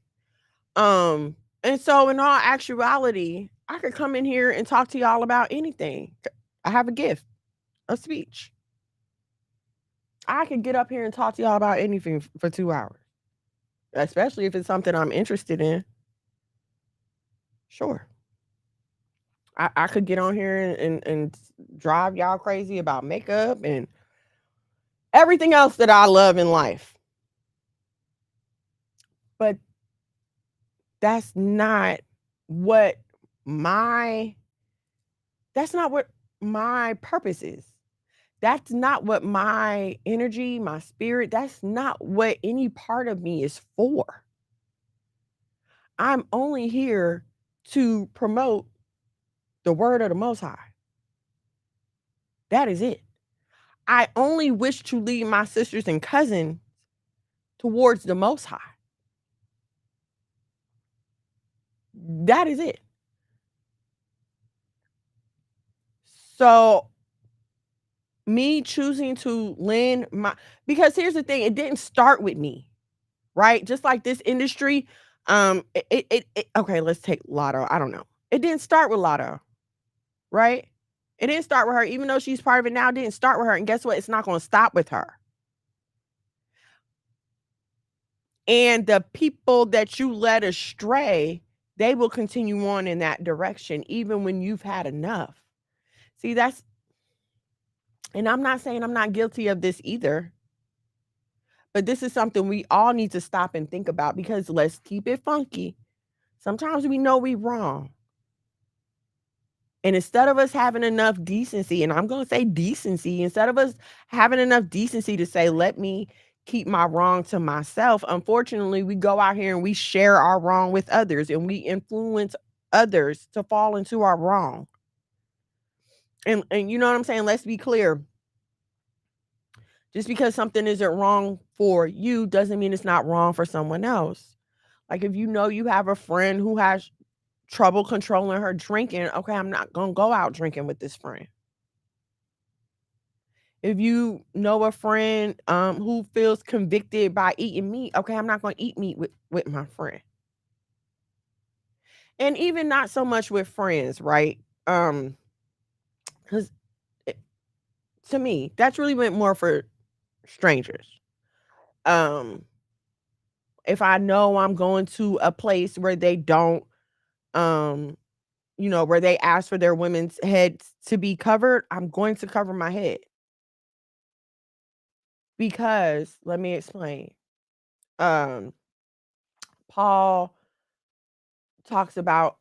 And so in all actuality, I could come in here and talk to y'all about anything. I have a gift, a speech. I could get up here and talk to y'all about anything for 2 hours, especially if it's something I'm interested in. Sure. I could get on here and drive y'all crazy about makeup and everything else that I love in life. But that's not what my that's not what my purpose is. That's not what my energy, my spirit, that's not what any part of me is for. I'm only here to promote the word of the Most High. That is it. I only wish to lead my sisters and cousins towards the Most High. That is it. So, me choosing to lend my because here's the thing, it didn't start with me, right? Just like this industry, okay, let's take Lotto. I don't know. It didn't start with Lotto, right? It didn't start with her, even though she's part of it now. It didn't start with her, and guess what? It's not going to stop with her. And the people that you led astray, they will continue on in that direction, even when you've had enough. See, and I'm not saying I'm not guilty of this either, but this is something we all need to stop and think about because let's keep it funky. Sometimes we know we wrong. And instead of us having enough decency, and I'm going to say decency, instead of us having enough decency to say, let me keep my wrong to myself, unfortunately, we go out here and we share our wrong with others and we influence others to fall into our wrong. And you know what I'm saying? Let's be clear. Just because something isn't wrong for you doesn't mean it's not wrong for someone else. Like if you know you have a friend who has trouble controlling her drinking, okay, I'm not going to go out drinking with this friend. If you know a friend who feels convicted by eating meat, okay, I'm not going to eat meat with my friend. And even not so much with friends, right? Cuz to me, that's really meant more for strangers. Um if I know I'm going to a place where they don't um where they ask for their women's heads to be covered, I'm going to cover my head. Because let me explain. Um Paul talks about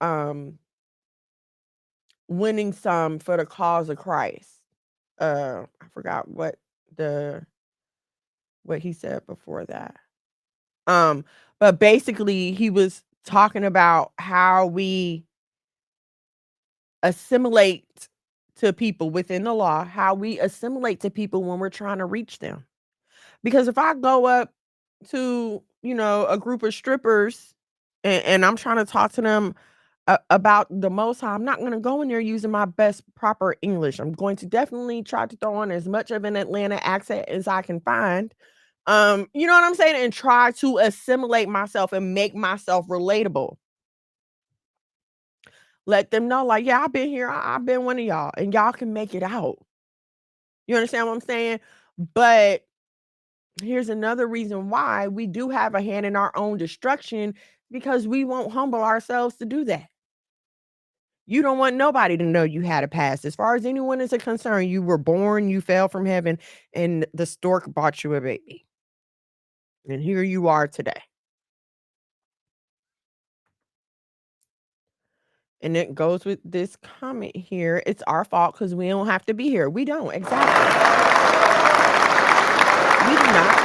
winning some for the cause of Christ. I forgot what he said before that. Um but basically he was talking about how we assimilate to people within the law, how we assimilate to people when we're trying to reach them. Because if I go up to, a group of strippers and I'm trying to talk to them about the Most High, I'm not going to go in there using my best proper English. I'm going to definitely try to throw on as much of an Atlanta accent as I can find. You know what I'm saying? And try to assimilate myself and make myself relatable. Let them know, like, "Yeah, I've been here. I've been one of y'all, and y'all can make it out." You understand what I'm saying? But here's another reason why we do have a hand in our own destruction because we won't humble ourselves to do that. You don't want nobody to know you had a past. As far as anyone is concerned, you were born, you fell from heaven, and the stork bought you a baby. And here you are today. And it goes with this comment here. It's our fault because we don't have to be here. We don't. Exactly. We do not.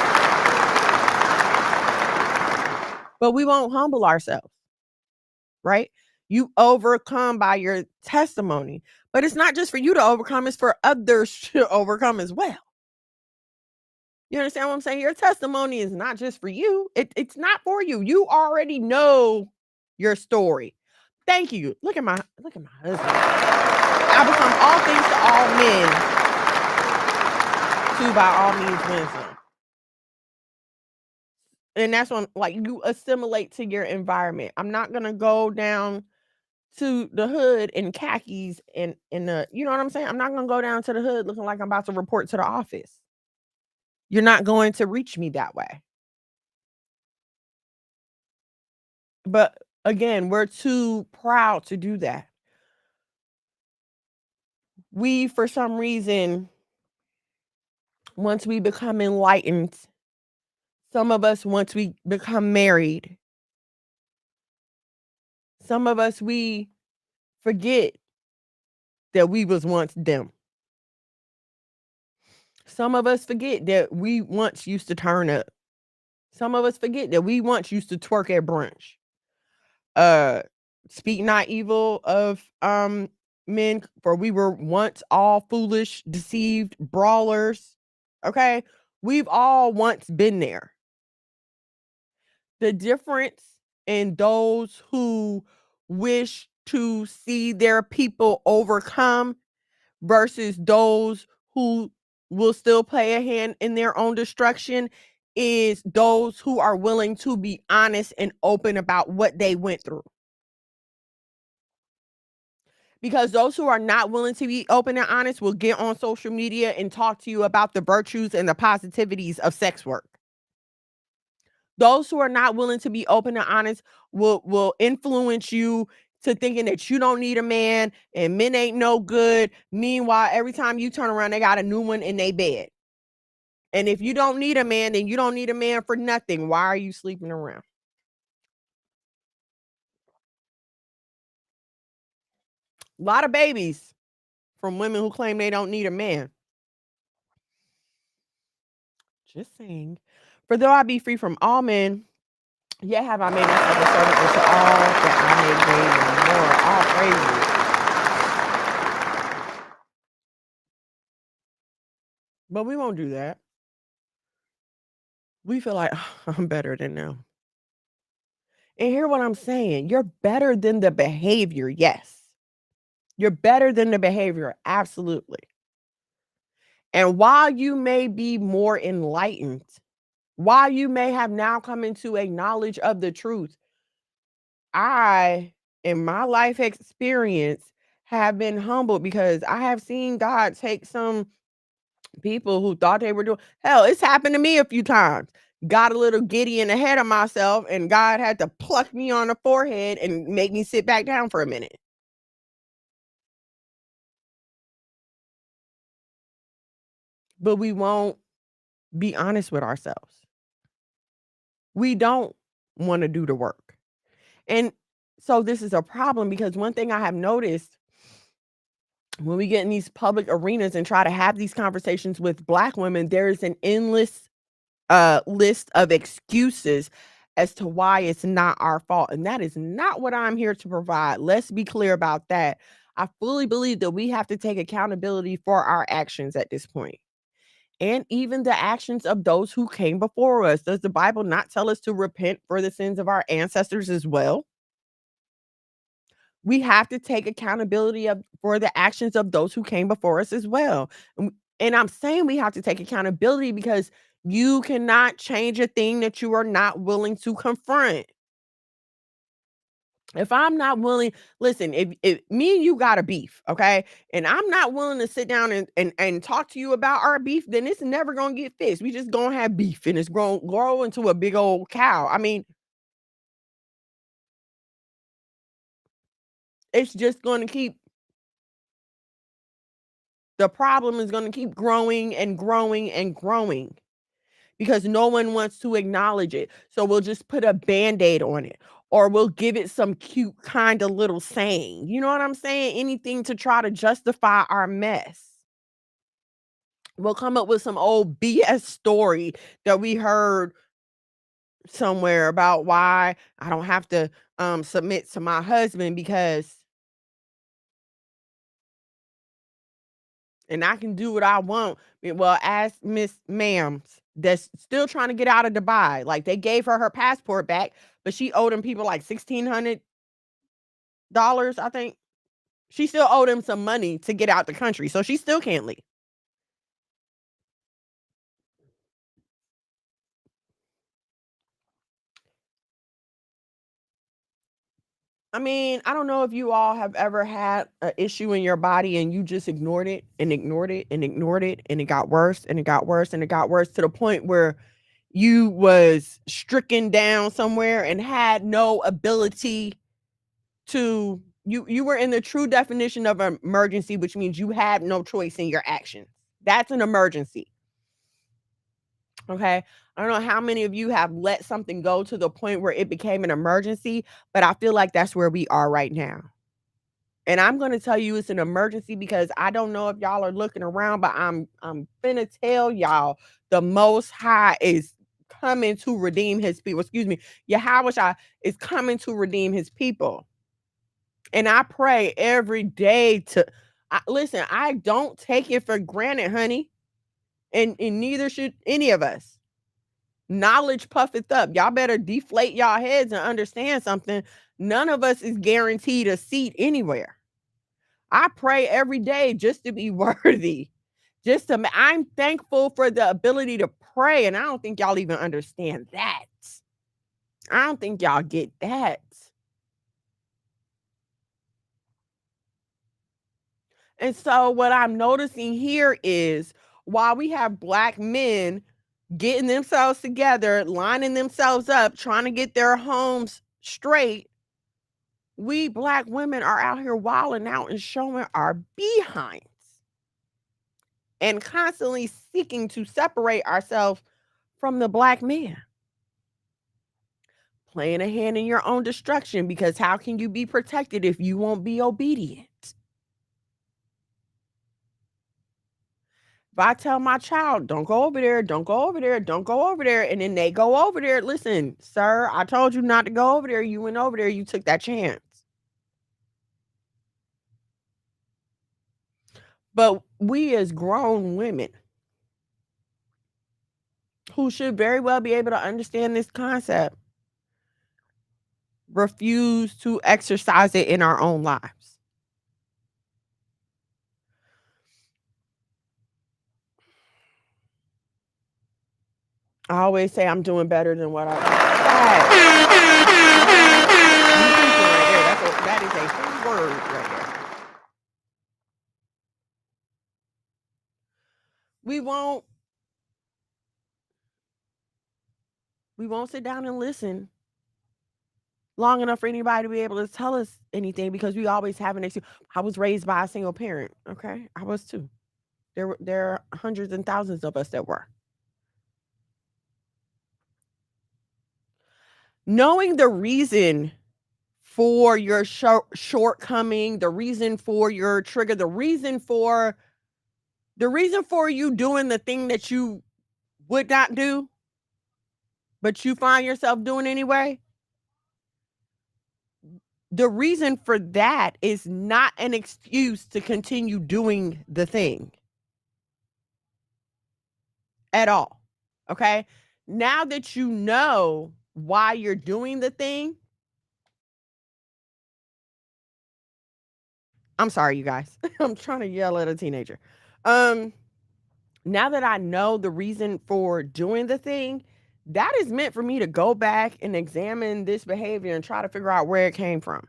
But we won't humble ourselves, right? You overcome by your testimony. But it's not just for you to overcome, it's for others to overcome as well. You understand what I'm saying? Your testimony is not just for you. It's not for you. You already know your story. Thank you. Look at my husband. I become all things to all men, to by all means win some. And that's when like you assimilate to your environment. I'm not gonna go down to the hood in khakis and in the you know what I'm saying? I'm not gonna go down to the hood looking like I'm about to report to the office. You're not going to reach me that way. But again, we're too proud to do that. We, for some reason, once we become enlightened, some of us, once we become married, some of us, we forget that we was once them. Some of us forget that we once used to turn up. Some of us forget that we once used to twerk at brunch. Uh, Speak not evil of men, for we were once all foolish, deceived, brawlers. Okay, we've all once been there. The difference in those who wish to see their people overcome versus those who will still play a hand in their own destruction is those who are willing to be honest and open about what they went through. Because those who are not willing to be open and honest will get on social media and talk to you about the virtues and the positivities of sex work. Those who are not willing to be open and honest will influence you to thinking that you don't need a man and men ain't no good. Meanwhile, every time you turn around, they got a new one in their bed. And if you don't need a man, then you don't need a man for nothing. Why are you sleeping around? A lot of babies from women who claim they don't need a man. Just saying. For though I be free from all men, yet have I made myself a servant unto all that I may gain more. All praises. But we won't do that. We feel like, "Oh, I'm better than them." And hear what I'm saying. You're better than the behavior. Yes. You're better than the behavior. Absolutely. And while you may be more enlightened, while you may have now come into a knowledge of the truth, I, in my life experience, have been humbled because I have seen God take some people who thought they were doing hell, it's happened to me a few times. Got a little giddy and ahead of myself, and God had to pluck me on the forehead and make me sit back down for a minute. But we won't be honest with ourselves. We don't want to do the work. And so this is a problem because one thing I have noticed when we get in these public arenas and try to have these conversations with Black women, there is an endless list of excuses as to why it's not our fault. And that is not what I'm here to provide. Let's be clear about that. I fully believe that we have to take accountability for our actions at this point, and even the actions of those who came before us. Does the Bible not tell us to repent for the sins of our ancestors as well? We have to take accountability for the actions of those who came before us as well. And I'm saying we have to take accountability because you cannot change a thing that you are not willing to confront. If I'm not willing, listen, if me and you got a beef, okay, and I'm not willing to sit down and talk to you about our beef, then it's never gonna get fixed. We just gonna have beef and it's gonna grow into a big old cow. I mean, it's just gonna keep the problem is gonna keep growing and growing and growing because no one wants to acknowledge it. So we'll just put a band-aid on it or we'll give it some cute kind of little saying. You know what I'm saying? Anything to try to justify our mess. We'll come up with some old BS story that we heard somewhere about why I don't have to submit to my husband because and I can do what I want. Well, ask Miss Ma'ams that's still trying to get out of Dubai. Like they gave her passport back, but she owed them people like $1,600, I think. She still owed him some money to get out the country, so she still can't leave. I mean, I don't know if you all have ever had an issue in your body and you just ignored it and ignored it and ignored it and it got worse and it got worse and it got worse to the point where you was stricken down somewhere and had no ability to you were in the true definition of an emergency, which means you have no choice in your actions. That's an emergency. Okay. I don't know how many of you have let something go to the point where it became an emergency, but I feel like that's where we are right now. And I'm gonna tell you it's an emergency because I don't know if y'all are looking around, but I'm finna tell y'all the Most High is coming to redeem His people. Excuse me, Yahweh is coming to redeem His people. And I pray every day to listen. I don't take it for granted, honey, and neither should any of us. Knowledge puffeth up. Y'all better deflate y'all heads and understand something. None of us is guaranteed a seat anywhere. I pray every day just to be worthy. I'm thankful for the ability to pray, and I don't think y'all even understand that. I don't think y'all get that. And so what I'm noticing here is while we have black men getting themselves together, lining themselves up, trying to get their homes straight, we black women are out here wilding out and showing our behinds and constantly seeking to separate ourselves from the black man. Playing a hand in your own destruction because how can you be protected if you won't be obedient? If I tell my child, don't go over there, don't go over there, don't go over there, and then they go over there, listen, sir, I told you not to go over there. You went over there, you took that chance. But we as grown women who should very well be able to understand this concept refuse to exercise it in our own lives. I always say I'm doing better than what I you preaching right there. That is a whole word right there. We won't we won't sit down and listen long enough for anybody to be able to tell us anything because we always have an excuse. I was raised by a single parent. Okay. I was too. There are hundreds and thousands of us that were. Knowing the reason for your shortcoming, the reason for your trigger, the reason for you doing the thing that you would not do, but you find yourself doing anyway. The reason for that is not an excuse to continue doing the thing at all. Okay. Now that you know why you're doing the thing, I'm sorry, you guys. I'm trying to yell at a teenager. Um, Now that I know the reason for doing the thing, that is meant for me to go back and examine this behavior and try to figure out where it came from.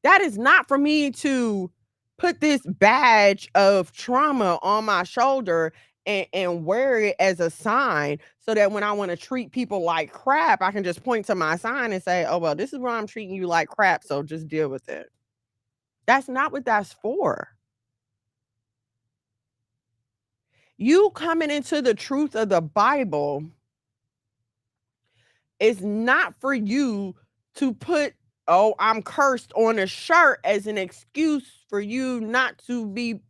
That is not for me to put this badge of trauma on my shoulder and wear it as a sign so that when I want to treat people like crap, I can just point to my sign and say, oh, well, this is where I'm treating you like crap. So just deal with it. That's not what that's for. You coming into the truth of the Bible is not for you to put, oh, I'm cursed on a shirt as an excuse for you not to be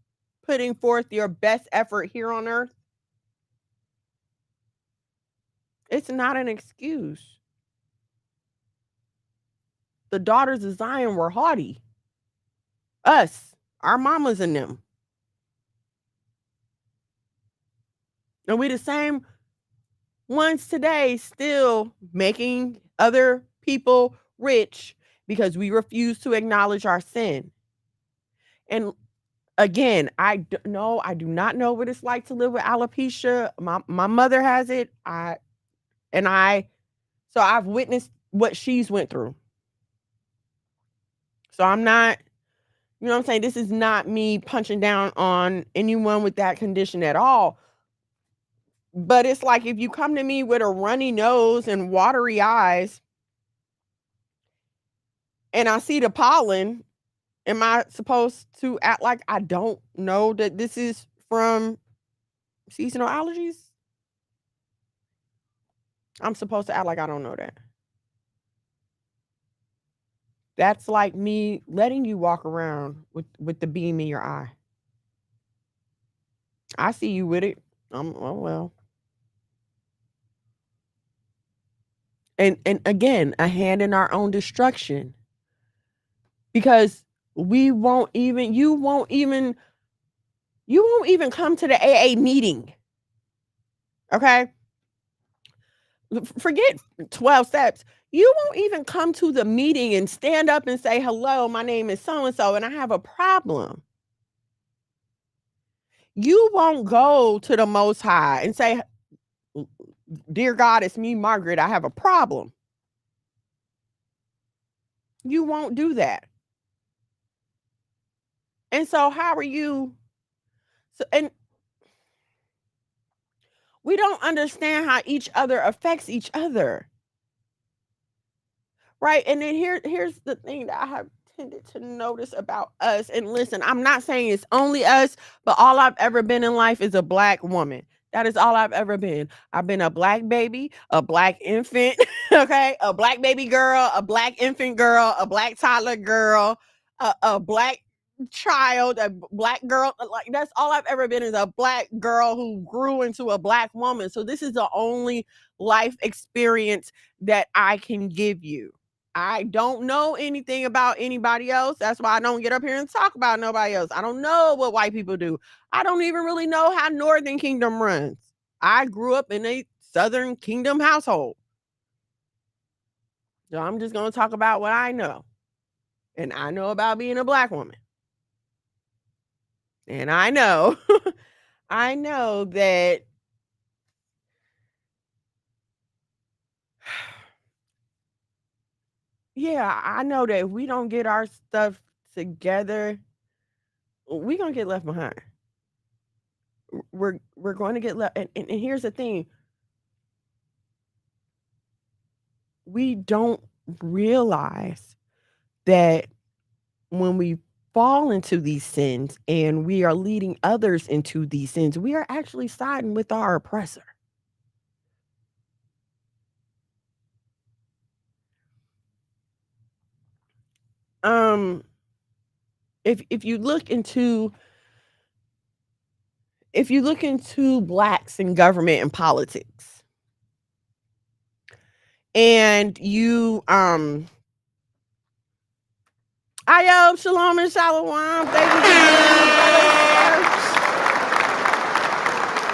putting forth your best effort here on earth. It's not an excuse. The daughters of Zion were haughty. Us, our mamas and them. And we the same ones today still making other people rich because we refuse to acknowledge our sin. And again, I do not know what it's like to live with alopecia. My mother has it. So I've witnessed what she's went through. So I'm not, you know what I'm saying? This is not me punching down on anyone with that condition at all. But it's like if you come to me with a runny nose and watery eyes and I see the pollen, am I supposed to act like I don't know that this is from seasonal allergies? I'm supposed to act like I don't know that. That's like me letting you walk around with the beam in your eye. I see you with it. Oh well. And again, a hand in our own destruction. Because you won't even come to the AA meeting. Okay? Forget 12 steps. You won't even come to the meeting and stand up and say, hello, my name is so and so, and I have a problem. You won't go to the Most High and say, dear God, it's me, Margaret, I have a problem. You won't do that. And so, how are you? And we don't understand how each other affects each other. Right. And then here's the thing that I have tended to notice about us. And listen, I'm not saying it's only us, but all I've ever been in life is a Black woman. That is all I've ever been. I've been a Black baby, a Black infant, okay, a Black baby girl, a Black infant girl, a Black toddler girl, a Black child, a Black girl. Like that's all I've ever been is a Black girl who grew into a Black woman. So this is the only life experience that I can give you. I don't know anything about anybody else. That's why I don't get up here and talk about nobody else. I don't know what white people do. I don't even really know how Northern Kingdom runs. I grew up in a Southern Kingdom household. So I'm just going to talk about what I know. And I know about being a Black woman. And I know, I know that yeah, I know that if we don't get our stuff together, we're going to get left behind. We're going to get left. And here's the thing. We don't realize that when we fall into these sins and we are leading others into these sins, we are actually siding with our oppressor. If you look into Blacks in government and politics, and you Ayo, shalom and shalom, baby.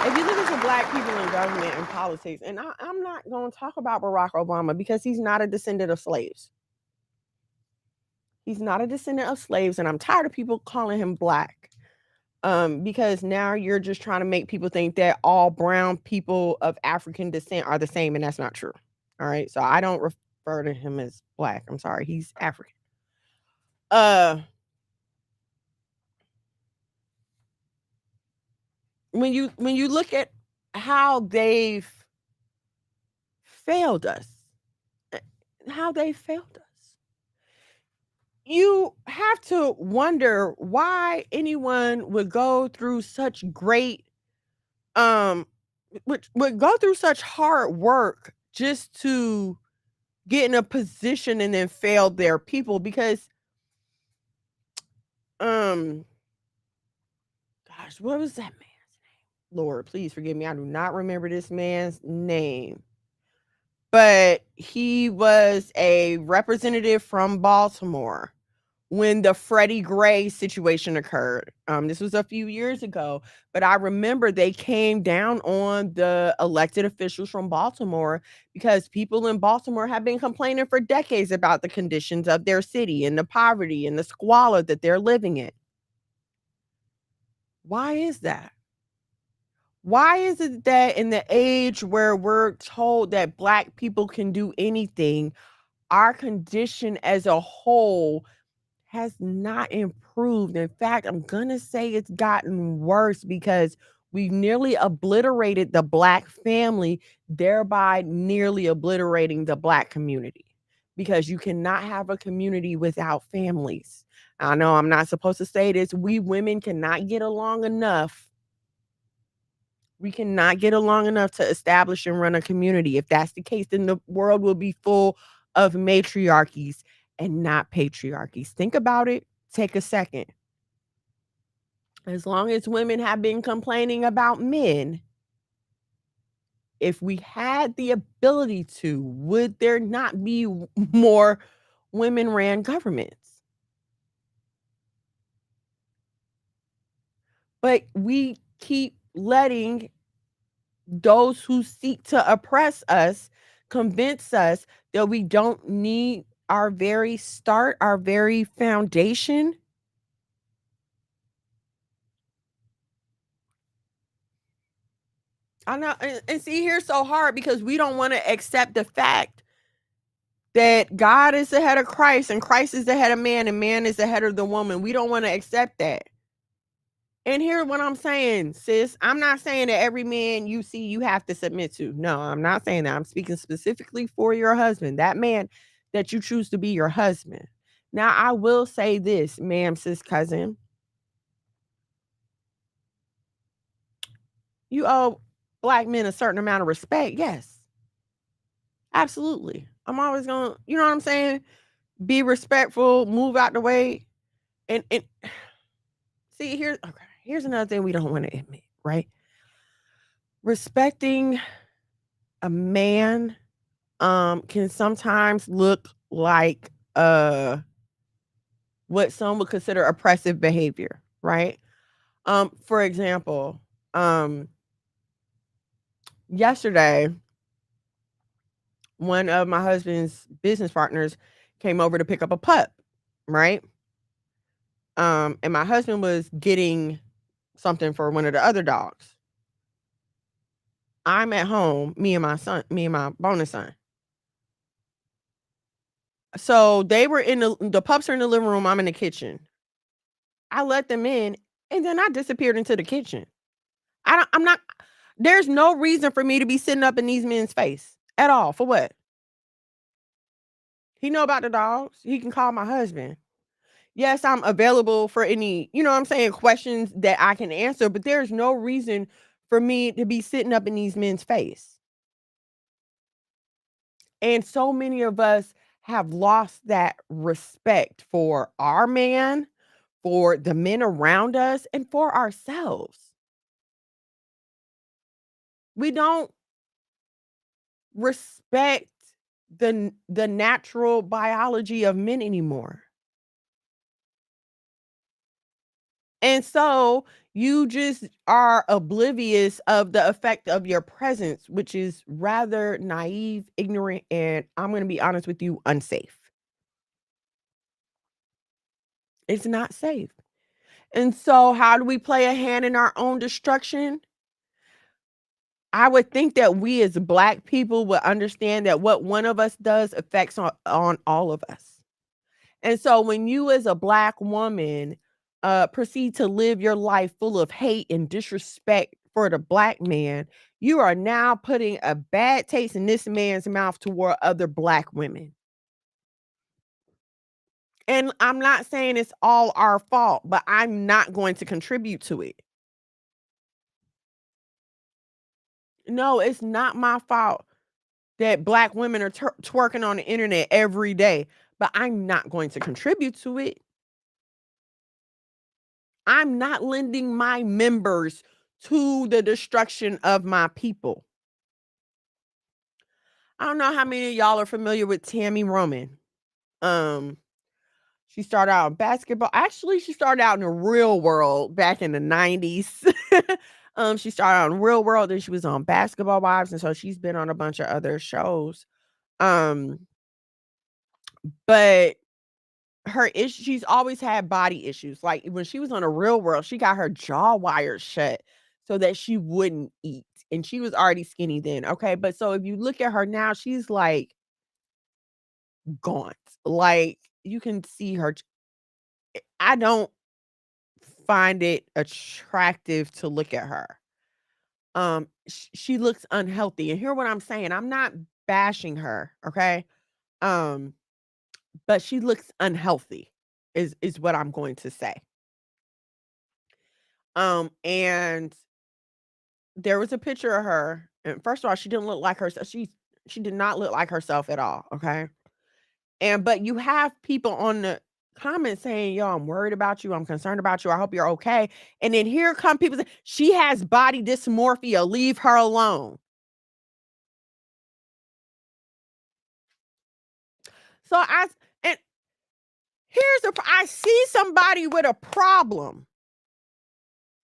If you look into Black people in government and politics, and I'm not going to talk about Barack Obama because he's not a descendant of slaves. He's not a descendant of slaves, and I'm tired of people calling him Black. Because now you're just trying to make people think that all brown people of African descent are the same, and that's not true. All right, so I don't refer to him as black. I'm sorry, he's African. Uh, when you look at how they've failed us, eh, how they failed us, you have to wonder why anyone would go through such great um would go through such hard work just to get in a position and then fail their people because um gosh, what was that man's name? Lord, please forgive me. I do not remember this man's name. But he was a representative from Baltimore when the Freddie Gray situation occurred. This was a few years ago, but I remember they came down on the elected officials from Baltimore because people in Baltimore have been complaining for decades about the conditions of their city and the poverty and the squalor that they're living in. Why is that? Why is it that in the age where we're told that Black people can do anything, our condition as a whole has not improved? In fact, I'm gonna say it's gotten worse because we've nearly obliterated the Black family, thereby nearly obliterating the Black community. Because you cannot have a community without families. I know I'm not supposed to say this. We women cannot get along enough. We cannot get along enough to establish and run a community. If that's the case, then the world will be full of matriarchies and not patriarchies. Think about it. Take a second. As long as women have been complaining about men, if we had the ability to, would there not be more women ran governments? But we keep letting those who seek to oppress us convince us that we don't need our very start, our very foundation. I know, and see, here's so hard because we don't want to accept the fact that God is the head of Christ and Christ is the head of man and man is the head of the woman. We don't want to accept that. And here's what I'm saying, sis. I'm not saying that every man you see you have to submit to. No, I'm not saying that. I'm speaking specifically for your husband, that man that you choose to be your husband. Now, I will say this, ma'am, sis, cousin. You owe Black men a certain amount of respect. Yes, absolutely. I'm always going to, you know what I'm saying? Be respectful, move out the way. And see, here's another thing we don't want to admit, right? Respecting a man can sometimes look like what some would consider oppressive behavior, right? For example, yesterday, one of my husband's business partners came over to pick up a pup, right? And my husband was getting something for one of the other dogs. I'm at home, me and my bonus son. So they were in the pups are in the living room, I'm in the kitchen. I let them in, and then I disappeared into the kitchen. I'm not there's no reason for me to be sitting up in these men's face at all. For what? He know about the dogs. He can call my husband. Yes, I'm available for any, you know what I'm saying, questions that I can answer, but there's no reason for me to be sitting up in these men's face. And so many of us have lost that respect for our man, for the men around us, and for ourselves. We don't respect the natural biology of men anymore. And so you just are oblivious of the effect of your presence, which is rather naive, ignorant, and I'm going to be honest with you, unsafe. It's not safe. And so how do we play a hand in our own destruction? I would think that we as Black people would understand that what one of us does affects on all of us. And so when you as a Black woman, proceed to live your life full of hate and disrespect for the Black man, you are now putting a bad taste in this man's mouth toward other Black women. And I'm not saying it's all our fault, but I'm not going to contribute to it. No, it's not my fault that Black women are twerking on the internet every day, but I'm not going to contribute to it. I'm not lending my members to the destruction of my people. I don't know how many of y'all are familiar with Tammy Roman. Um, she started out in basketball. Actually, she started out in the real world back in the 90s. She started out in Real World, then she was on Basketball Wives, and so she's been on a bunch of other shows. Um, but her issue she's always had body issues. Like, when she was on a Real World, she got her jaw wired shut so that she wouldn't eat, and she was already skinny then, okay? But so if you look at her now, she's, like, gaunt. Like, you can see her I don't find it attractive to look at her. She looks unhealthy, and hear what I'm saying, I'm not bashing her, okay? Um, but she looks unhealthy is what I'm going to say. And there was a picture of her, and first of all, she didn't look like herself. She did not look like herself at all, okay? And but you have people on the comments saying, "Yo, I'm worried about you. I'm concerned about you. I hope you're okay." And then here come people say, "She has body dysmorphia. Leave her alone." So and I see somebody with a problem.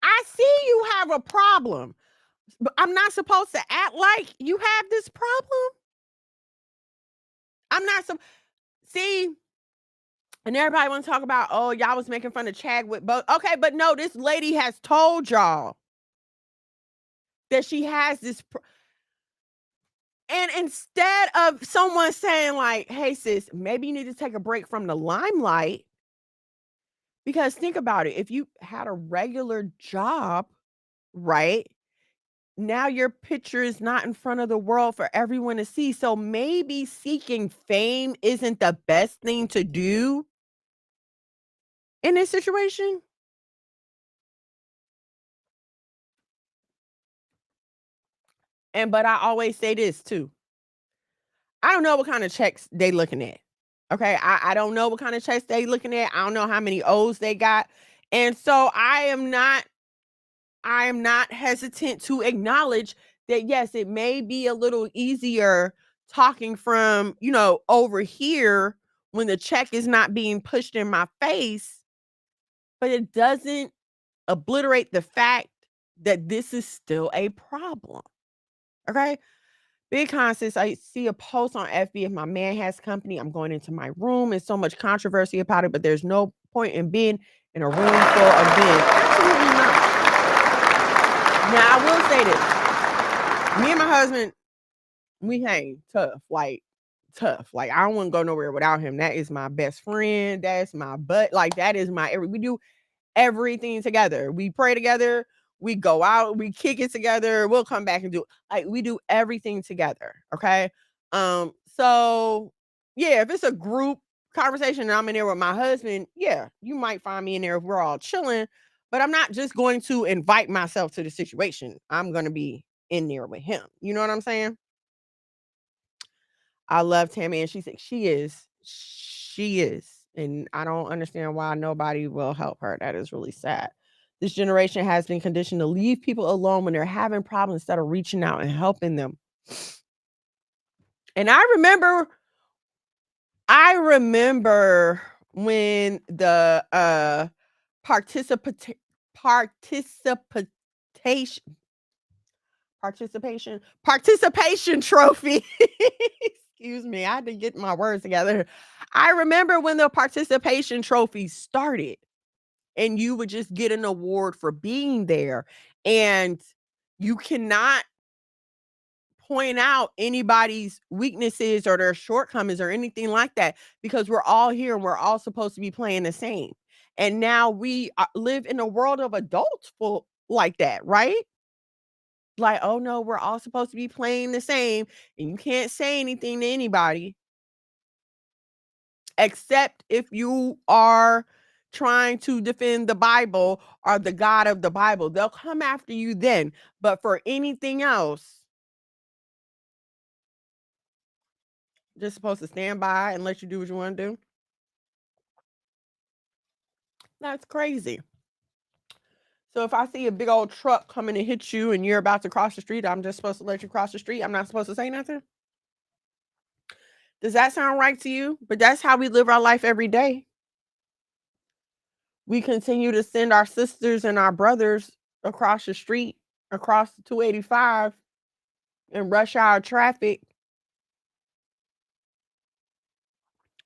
I see you have a problem. But I'm not supposed to act like you have this problem? I'm not so see, and everybody wanna talk about, "Oh, y'all was making fun of Chadwick Bo" okay, but no, this lady has told y'all that she has this and instead of someone saying like, "Hey, sis, maybe you need to take a break from the limelight," because think about it, if you had a regular job, right? Now your picture is not in front of the world for everyone to see, so maybe seeking fame isn't the best thing to do in this situation? And but I always say this too. I don't know what kind of checks they looking at. Okay. I don't know what kind of checks they looking at. I don't know how many O's they got. And so I am not hesitant to acknowledge that yes, it may be a little easier talking from, over here when the check is not being pushed in my face, but it doesn't obliterate the fact that this is still a problem. Okay. Big conscious. I see a post on FB. If my man has company, I'm going into my room. There's so much controversy about it, but there's no point in being in a room full of men. Absolutely not. Now, I will say this. Me and my husband, we hang tough, like tough. Like, I don't want to go nowhere without him. That is my best friend. That's my butt. Like, that is we do everything together. We pray together. We go out, we kick it together. We'll come back and do like we do everything together. Okay. So yeah, if it's a group conversation and I'm in there with my husband, yeah, you might find me in there if we're all chilling, but I'm not just going to invite myself to the situation. I'm gonna be in there with him. You know what I'm saying? I love Tammy, and she said she is, and I don't understand why nobody will help her. That is really sad. This generation has been conditioned to leave people alone when they're having problems instead of reaching out and helping them. And I remember when the participate participation participation trophy. Excuse me, I had to get my words together. I remember when the participation trophy started. and you would just get an award for being there. And you cannot point out anybody's weaknesses or their shortcomings or anything like that, because we're all here and we're all supposed to be playing the same. And now we live in a world of adults full like that, right? Like, oh no, we're all supposed to be playing the same, and you can't say anything to anybody except if you are trying to defend the Bible or the God of the Bible. They'll come after you then. But for anything else, just supposed to stand by and let you do what you want to do. That's crazy. So if I see a big old truck coming to hit you and you're about to cross the street, I'm just supposed to let you cross the street. I'm not supposed to say nothing. Does that sound right to you? But that's how we live our life every day. We continue to send our sisters and our brothers across the street, across the 285 in rush hour traffic,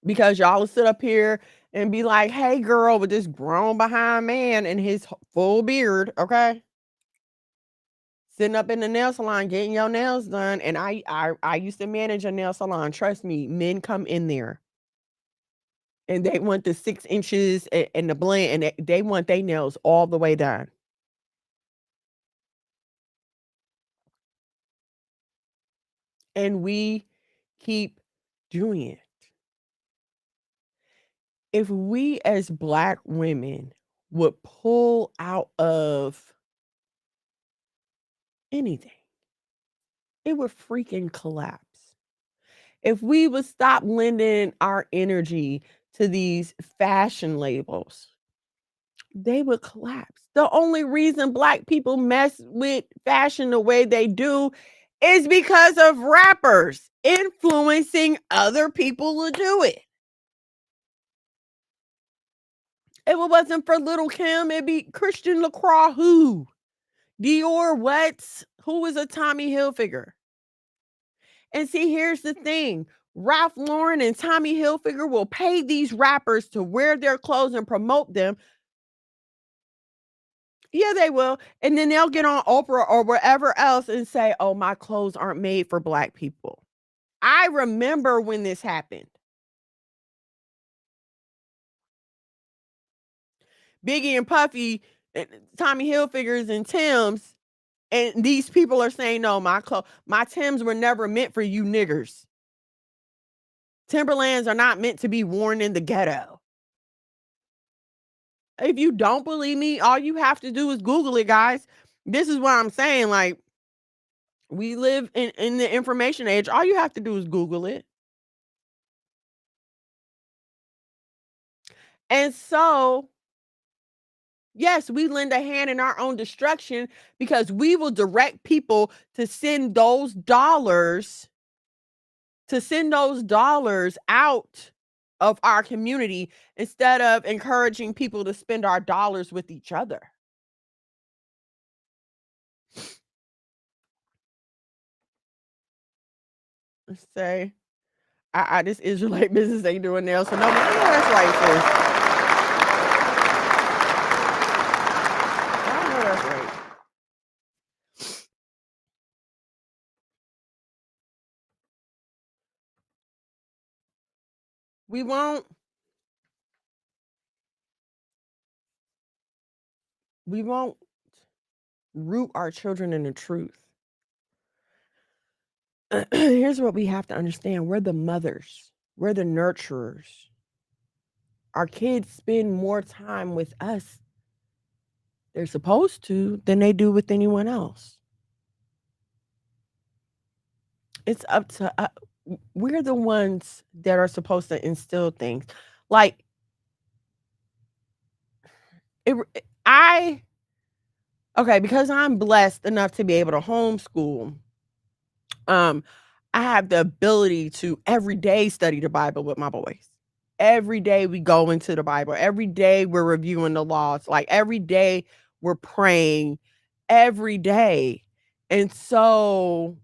because y'all will sit up here and be like, "Hey, girl," with this grown behind man and his full beard, okay? Sitting up in the nail salon getting your nails done, and I used to manage a nail salon. Trust me, men come in there and they want the 6 inches and the blend, and they want their nails all the way done. And we keep doing it. If we as Black women would pull out of anything, it would freaking collapse. If we would stop lending our energy to these fashion labels, they would collapse. The only reason Black people mess with fashion the way they do is because of rappers influencing other people to do it. If it wasn't for Little Kim, it'd be Christian Lacroix who? Dior what? Who is a Tommy Hilfiger? And see, here's the thing. Ralph Lauren and Tommy Hilfiger will pay these rappers to wear their clothes and promote them. Yeah, they will. And then they'll get on Oprah or wherever else and say, "Oh, my clothes aren't made for Black people." I remember when this happened. Biggie and Puffy, and Tommy Hilfigers and Tim's, and these people are saying, "No, my Timbs were never meant for you niggers. Timberlands are not meant to be worn in the ghetto." If you don't believe me, all you have to do is Google it, guys. This is what I'm saying. Like, we live in the information age. All you have to do is Google it. And so, yes, we lend a hand in our own destruction because we will direct people to send those dollars out of our community instead of encouraging people to spend our dollars with each other. Let's say, this Israelite business ain't doing nails for no money. I know that's right, sis. I know that's right. We won't we won't root our children in the truth. Here's what we have to understand. We're the mothers. We're the nurturers. Our kids spend more time with us, they're supposed to, than they do with anyone else. It's up to we're the ones that are supposed to instill things. Like, I okay, because I'm blessed enough to be able to homeschool, um, I have the ability to every day study the Bible with my boys. Every day we go into the Bible. Every day we're reviewing the laws. Like, every day we're praying every day. And so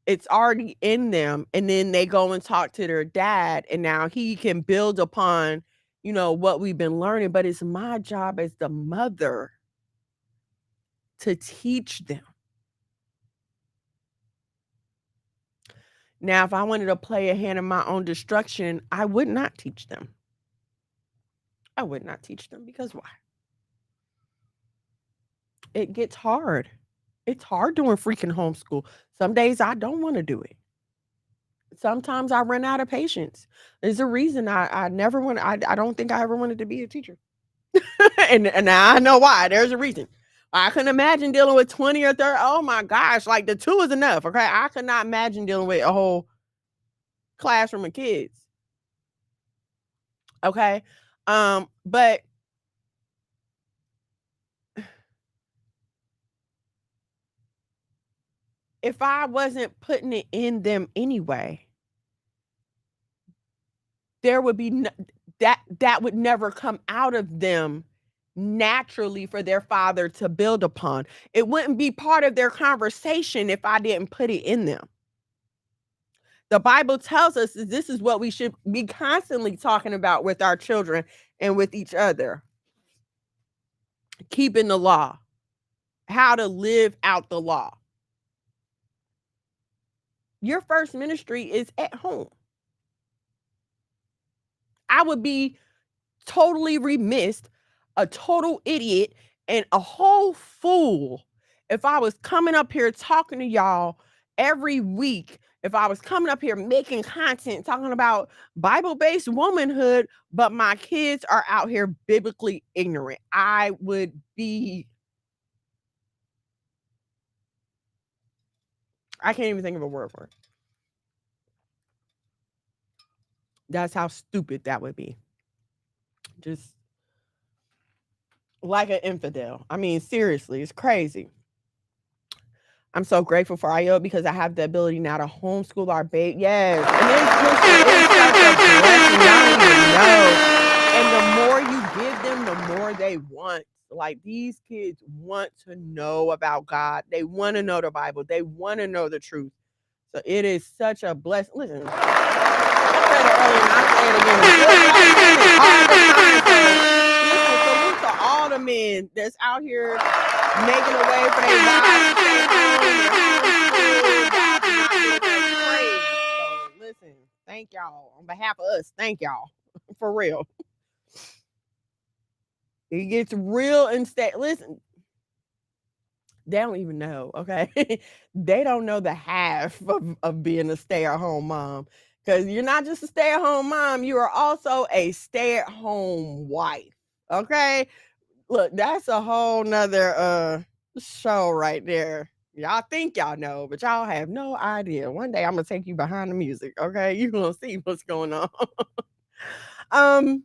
it's already in them. And then they go and talk to their dad, and now he can build upon what we've been learning, but it's my job as the mother to teach them. Now, if I wanted to play a hand in my own destruction, I would not teach them. I would not teach them because why? It gets hard. It's hard doing freaking homeschool. Some days I don't want to do it. Sometimes I run out of patience. There's a reason I never want. I don't think I ever wanted to be a teacher, and now I know why. There's a reason. I couldn't imagine dealing with 20 or 30. Oh my gosh, like the 2 is enough. Okay, I could not imagine dealing with a whole classroom of kids. Okay, but if I wasn't putting it in them anyway, there would be that would never come out of them naturally for their father to build upon. It wouldn't be part of their conversation if I didn't put it in them. The Bible tells us that this is what we should be constantly talking about with our children and with each other. Keeping the law, how to live out the law. Your first ministry is at home. I would be totally remiss, a total idiot, and a whole fool if I was coming up here talking to y'all every week, if I was coming up here making content talking about Bible-based womanhood, but my kids are out here biblically ignorant. I would be, I can't even think of a word for it. That's how stupid that would be. Just like an infidel. I mean, seriously, it's crazy. I'm so grateful for IO because I have the ability now to homeschool our baby. Yes. And it's such a blessing. Y'all don't even know. And the more you give them, the more they want. Like these kids want to know about God. They want to know the Bible. They want to know the truth. So it is such a blessing. Listen, I said it earlier and I say it again. It's hard to find. So listen, salute to all the men that's out here making a way for their wives to stay home and homeschool. Y'all do not get us praise. So listen, thank y'all. On behalf of us, thank y'all. For real. It gets real instead. Listen, they don't even know, okay? They don't know the half of being a stay-at-home mom. Because you're not just a stay-at-home mom, you are also a stay-at-home wife. Okay? Look, that's a whole nother show right there. Y'all think y'all know, but y'all have no idea. One day I'm gonna take you behind the music, okay? You're gonna see what's going on. um,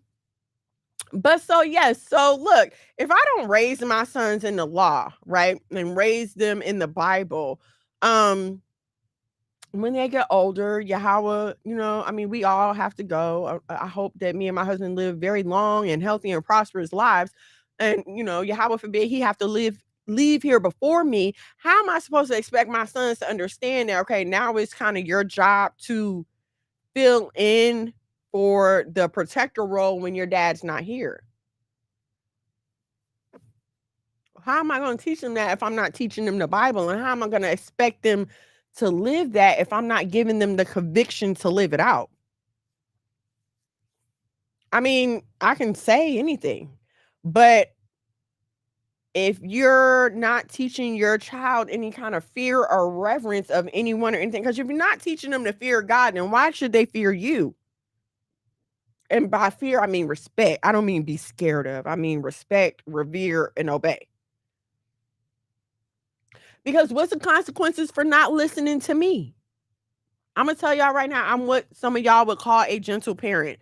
but so yes, so look, if I don't raise my sons in the law, right, and raise them in the Bible, um, when they get older, Yahweh, I mean, we all have to go. I hope that me and my husband live very long and healthy and prosperous lives. And, Yahweh forbid he have to leave here before me. How am I supposed to expect my sons to understand that, okay, now it's kind of your job to fill in for the protector role when your dad's not here? How am I going to teach them that if I'm not teaching them the Bible? And how am I going to expect them to live that if I'm not giving them the conviction to live it out? I mean, I can say anything, but if you're not teaching your child any kind of fear or reverence of anyone or anything, because if you're not teaching them to fear God, then why should they fear you? And by fear, I mean respect. I don't mean be scared of. I mean respect, revere, and obey. Because what's the consequences for not listening to me? I'm gonna tell y'all right now, I'm what some of y'all would call a gentle parent.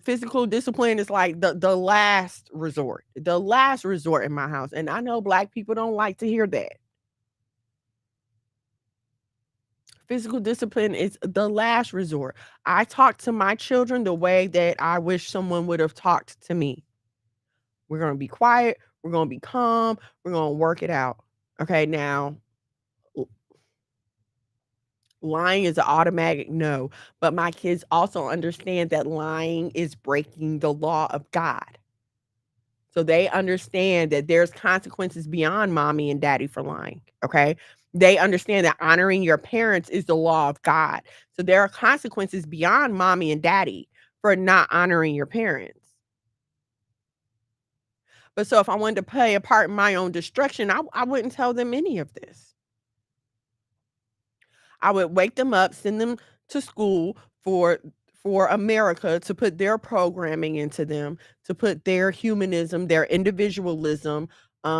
Physical discipline is like the last resort, in my house. And I know Black people don't like to hear that. Physical discipline is the last resort. I talk to my children the way that I wish someone would have talked to me. We're gonna be quiet, we're gonna be calm, we're gonna work it out. Okay, now Lying is an automatic no, but my kids also understand that lying is breaking the law of God. So they understand that there's consequences beyond mommy and daddy for lying, okay? They understand that honoring your parents is the law of God. So there are consequences beyond mommy and daddy for not honoring your parents. But so if I wanted to play a part in my own destruction, I wouldn't tell them any of this. I would wake them up, send them to school for America to put their programming into them, to put their humanism, their individualism,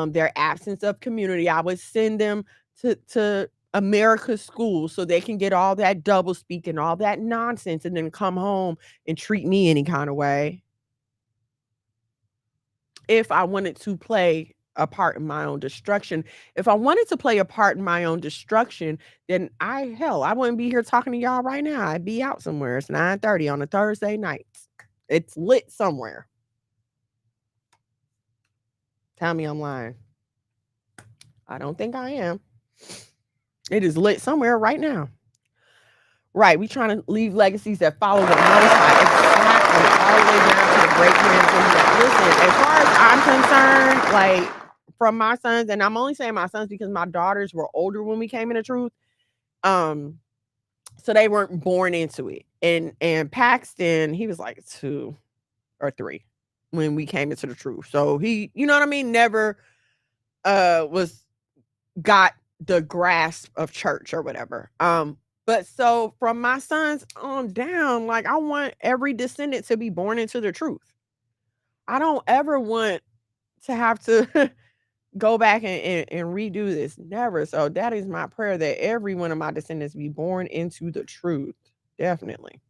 their absence of community. I would send them to America's school so they can get all that double speak and all that nonsense and then come home and treat me any kind of way. If I wanted to play a part in my own destruction. If I wanted to play a part in my own destruction, then I wouldn't be here talking to y'all right now. I'd be out somewhere. It's 9:30 on a Thursday night. It's lit somewhere. Tell me I'm lying. I don't think I am. It is lit somewhere right now. Right, we trying to leave legacies that follow the Most High. Exactly, all the way down to the great parents. Listen, as far as I'm concerned, like from my sons, and I'm only saying my sons because my daughters were older when we came into truth. Um, so they weren't born into it. And Paxton, he was like 2 or 3 when we came into the truth. So he, you know what I mean, never was got the grasp of church or whatever. But so from my sons on down, like I want every descendant to be born into the truth. I don't ever want to have to go back and redo this. Never. So that is my prayer that every one of my descendants be born into the truth. Definitely.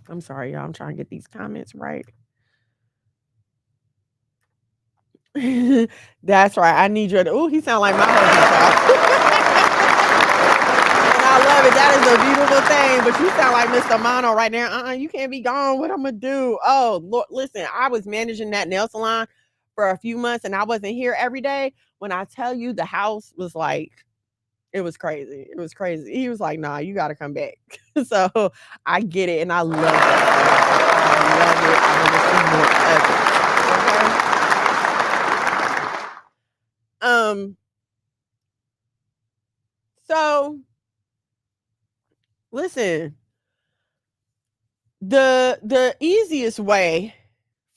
I'm sorry, y'all. I'm trying to get these comments right. That's right. I need your. Oh, he sound like my husband. And I love it. That is a beautiful thing. But you sound like Mr. Mono right now. You can't be gone. What I'm gonna do? Oh, Lord, listen. I was managing that nail salon for a few months, and I wasn't here every day. When I tell you, the house was like, it was crazy. It was crazy. He was like, "Nah, you got to come back." So I get it, and I love it. I love it. I want to see more of it. Okay. So listen, the easiest way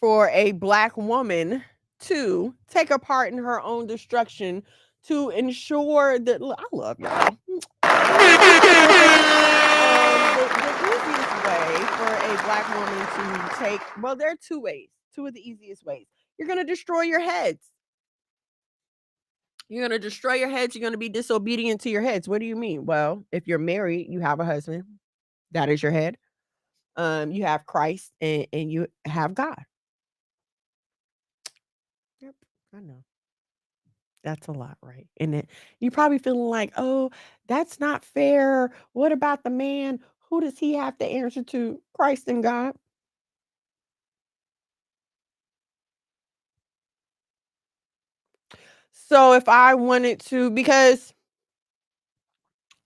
for a black woman to take a part in her own destruction to ensure that I love y'all. The easiest way for a black woman to take, well, there are 2 ways. 2 of the easiest ways. You're gonna destroy your heads. You're gonna destroy your heads. You're gonna be disobedient to your heads. What do you mean? Well, if you're married, you have a husband. That is your head. You have Christ and you have God. Yep, I know. That's a lot, right? And it you probably feeling like, "Oh, that's not fair. What about the man? Who does he have to answer to? Christ and God." So if I wanted to, because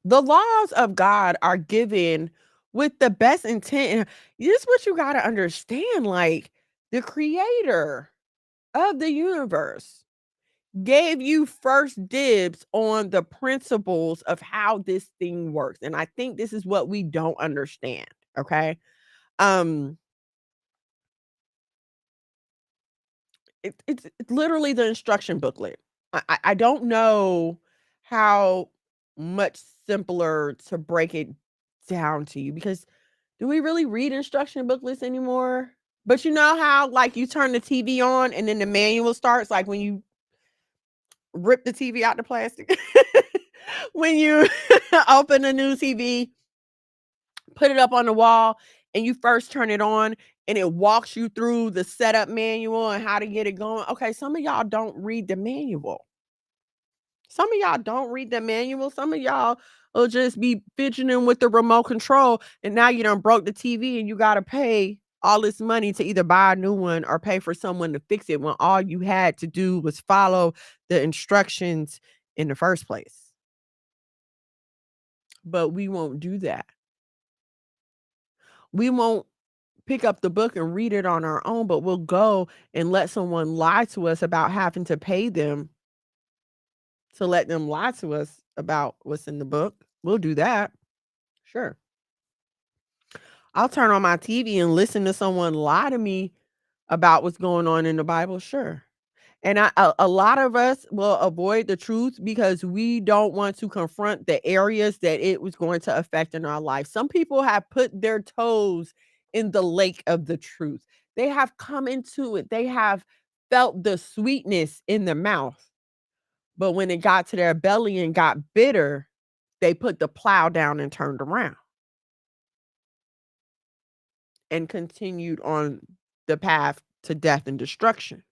the laws of God are given with the best intent, and this is what you gotta understand, like, the creator of the universe gave you first dibs on the principles of how this thing works, and I think this is what we don't understand, okay? Um, it's literally the instruction booklet. I don't know how much simpler to break it down to you, because do we really read instruction booklets anymore? But you know how, like, you turn the TV on and then the manual starts, like, when you rip the TV out the plastic? When you open a new TV, put it up on the wall, and you first turn it on, and it walks you through the setup manual and how to get it going. Okay, some of y'all don't read the manual. Some of y'all don't read the manual. Some of y'all will just be fidgeting with the remote control, and now you done broke the TV and you gotta pay all this money to either buy a new one or pay for someone to fix it when all you had to do was follow the instructions in the first place. but we won't do that. We won't pick up the book and read it on our own, but we'll go and let someone lie to us about having to pay them to let them lie to us about what's in the book. We'll do that. Sure. I'll turn on my TV and listen to someone lie to me about what's going on in the Bible. Sure. And a lot of us will avoid the truth because we don't want to confront the areas that it was going to affect in our life. Some people have put their toes in the lake of the truth. They have come into it. They have felt the sweetness in their mouth. But when it got to their belly and got bitter, they put the plow down and turned around and continued on the path to death and destruction.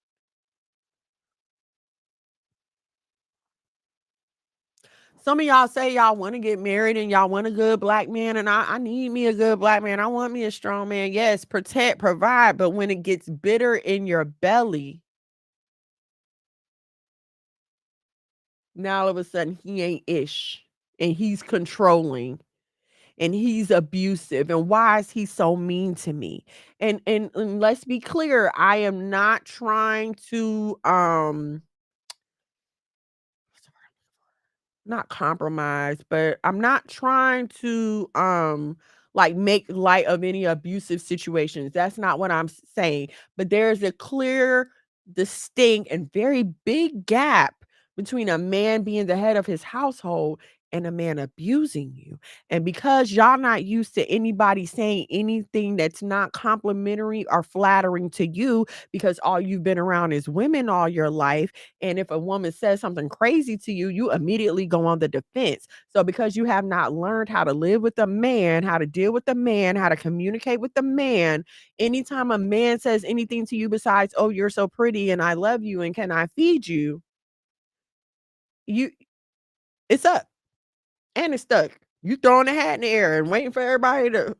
Some of y'all say y'all wanna get married and y'all want a good black man, and I need me a good black man. I want me a strong man. Yes, protect, provide, but when it gets bitter in your belly, now all of a sudden he ain't ish, and he's controlling, and he's abusive, and why is he so mean to me? And let's be clear, I am not trying to, not compromise, but I'm not trying to like make light of any abusive situations. That's not what I'm saying. But there's a clear, distinct, and very big gap between a man being the head of his household and a man abusing you. And because y'all not used to anybody saying anything that's not complimentary or flattering to you, because all you've been around is women all your life, and if a woman says something crazy to you, you immediately go on the defense. So because you have not learned how to live with a man, how to deal with a man, how to communicate with the man, anytime a man says anything to you besides, "Oh, you're so pretty and I love you and can I feed you?" you it's up and it's stuck. You throwing a hat in the air and waiting for everybody to,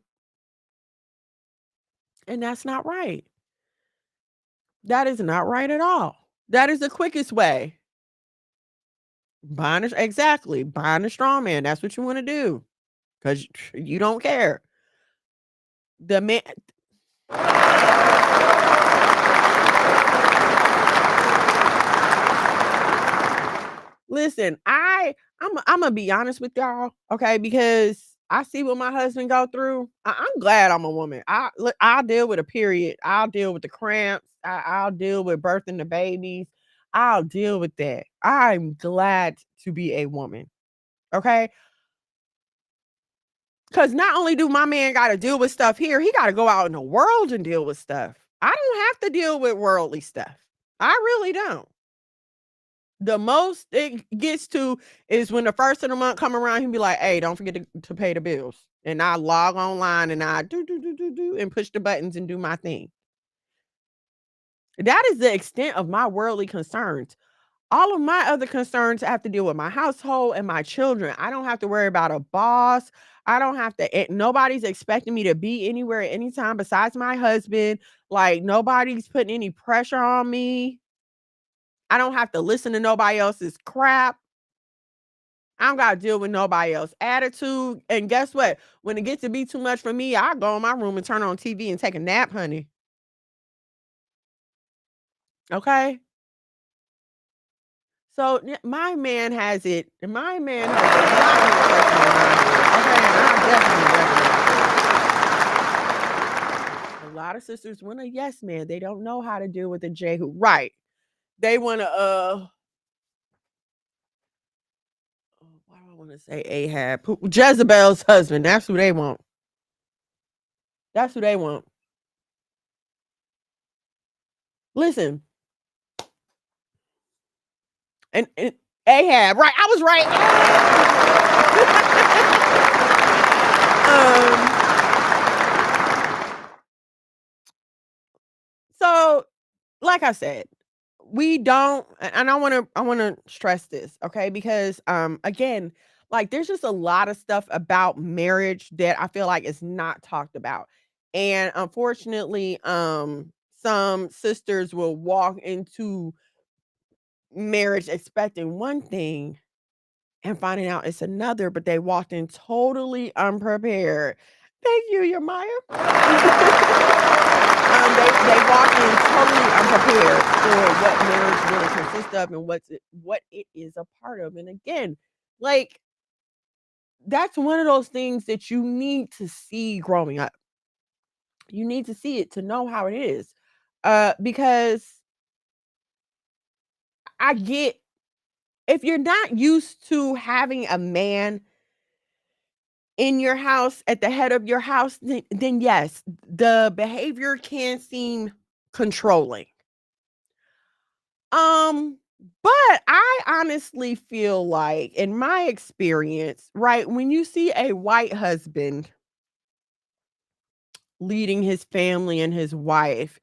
and that's not right. That is not right at all. That is the quickest way. Buying a exactly, buying a straw man. That's what you wanna do. 'Cause you don't care. The man listen, Imma be honest with y'all, okay, because I see what my husband go through. I'm glad I'm a woman. I'll deal with a period. I'll deal with the cramps. I'll deal with birthing the babies. I'll deal with that. I'm glad to be a woman, okay? Because not only do my man gotta deal with stuff here, he gotta go out in the world and deal with stuff. I don't have to deal with worldly stuff. I really don't. The most it gets to is when the first of the month come around, he'll be like, "Hey, don't forget to pay the bills." And I log online and I do and push the buttons and do my thing. That is the extent of my worldly concerns. All of my other concerns have to deal with my household and my children. I don't have to worry about a boss. I don't have to nobody's expecting me to be anywhere at any time besides my husband. Like nobody's putting any pressure on me. I don't have to listen to nobody else's crap. I don't gotta deal with nobody else's attitude. And guess what? When it gets to be too much for me, I go in my room and turn on TV and take a nap, honey. Okay? So my man has it. My man has a lot more pressure than I do. Okay, and I definitely recognize it. A lot of sisters want a yes man. They don't know how to deal with a Jehu. Right. They want to why do I want to say Ahab? Jezebel's husband. That's who they want. That's who they want. Listen, and Ahab, right? I was right. So like I said, we don't and I wanna stress this, okay? Because again, like there's just a lot of stuff about marriage that I feel like is not talked about. And unfortunately, some sisters will walk into marriage expecting one thing and finding out it's another, but they walked in totally unprepared. Thank you, Yamaya. They walked in totally unprepared for what marriage really consists of and what it is a part of. And again, like that's one of those things that you need to see growing up. You need to see it to know how it is. Because I get if you're not used to having a man in your house at the head of your house, then yes, the behavior can seem controlling. Um, but I honestly feel like in my experience, right, when you see a white husband leading his family and his wife.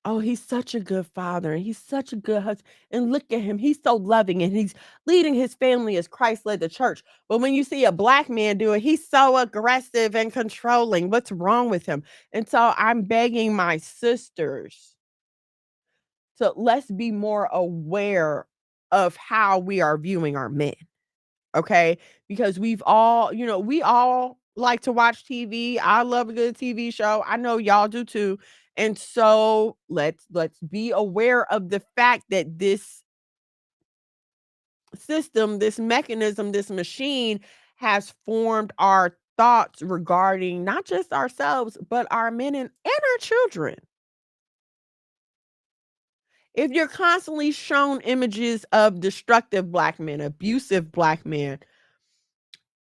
Oh, he's such a good father and he's such a good husband. And look at him. He's so loving and he's leading his family as Christ led the church. But when you see a black man do it, he's so aggressive and controlling. What's wrong with him? And so I'm begging my sisters to let's be more aware of how we are viewing our men. Okay? Because we've all, we all like to watch TV. I love a good TV show. I know y'all do too. And so let's be aware of the fact that this system, this mechanism, this machine has formed our thoughts regarding not just ourselves, but our men and our children. If you're constantly shown images of destructive black men, abusive black men,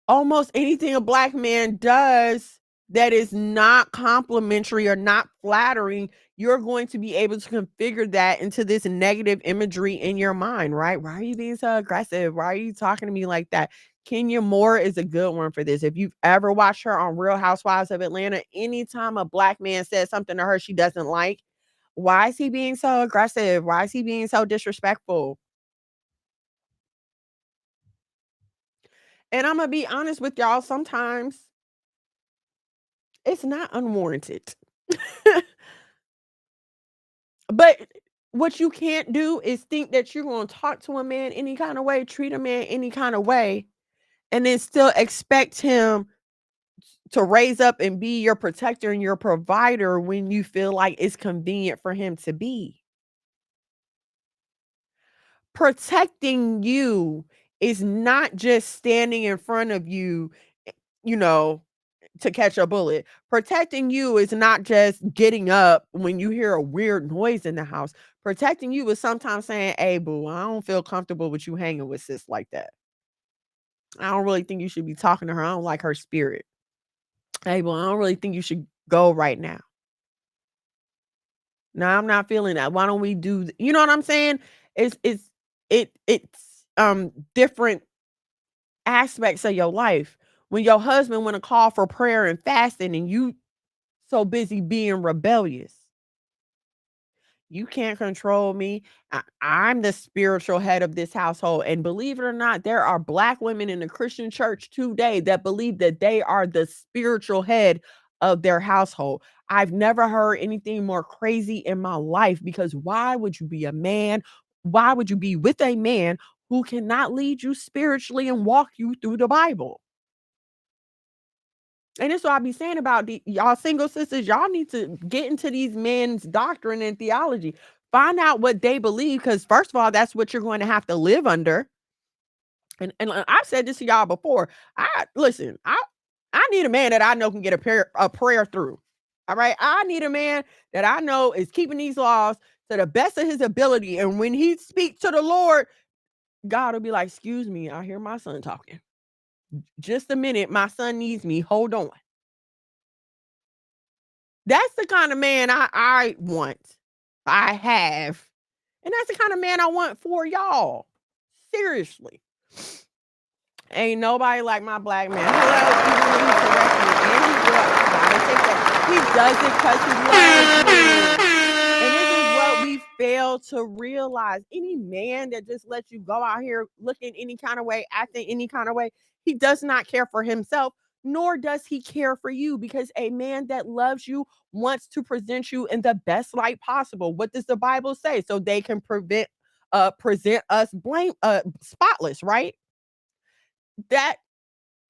almost anything a black man does that is not complimentary or not flattering, you're going to be able to configure that into this negative imagery in your mind, right? Why are you being so aggressive? Why are you talking to me like that? Kenya Moore is a good one for this. If you've ever watched her on Real Housewives of Atlanta, anytime a black man says something to her she doesn't like, why is he being so aggressive? Why is he being so disrespectful? And I'm gonna be honest with y'all, sometimes it's not unwarranted. But what you can't do is think that you're gonna talk to a man any kind of way, treat a man any kind of way, and then still expect him to raise up and be your protector and your provider when you feel like it's convenient for him to be. Protecting you is not just standing in front of you, you know, to catch a bullet. Protecting you is not just getting up when you hear a weird noise in the house. Protecting you is sometimes saying, "Hey, boo, I don't feel comfortable with you hanging with sis like that. I don't really think you should be talking to her. I don't like her spirit. Hey, boo, I don't really think you should go right now. No, I'm not feeling that. Why don't we do?" You know what I'm saying? It's different aspects of your life. When your husband want to call for prayer and fasting, and you so busy being rebellious. You can't control me. I'm the spiritual head of this household. And believe it or not, there are black women in the Christian church today that believe that they are the spiritual head of their household. I've never heard anything more crazy in my life because why would you be a man? Why would you be with a man who cannot lead you spiritually and walk you through the Bible? And that's what I be saying about y'all single sisters. Y'all need to get into these men's doctrine and theology. Find out what they believe, because first of all, that's what you're going to have to live under. And I've said this to y'all before. I listen. I need a man that I know can get a prayer through. All right. I need a man that I know is keeping these laws to the best of his ability. And when he speaks to the Lord, God will be like, "Excuse me, I hear my son talking. Just a minute, my son needs me. Hold on." That's the kind of man I want. I have. And that's the kind of man I want for y'all. Seriously. Ain't nobody like my black man. Hello, even when he corrects me, and he will. I gotta take that. He does it because he loves me. And this is what we fail to realize. Any man that just lets you go out here looking any kind of way, acting any kind of way, he does not care for himself, nor does he care for you, because a man that loves you wants to present you in the best light possible. What does the Bible say? So they can present us blame spotless, right? that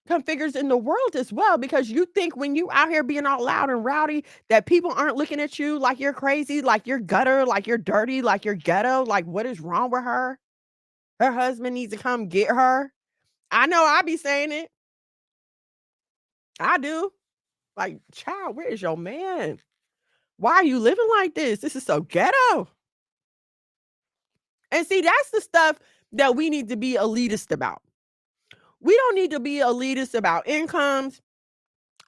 configures in the world as well, because you think when you out here being all loud and rowdy that people aren't looking at you like you're crazy, like you're gutter, like you're dirty, like you're ghetto, like what is wrong with her? Her husband needs to come get her. I know I be saying it. I do. Like, child, where is your man? Why are you living like this? This is so ghetto. And see, that's the stuff that we need to be elitist about. We don't need to be elitist about incomes.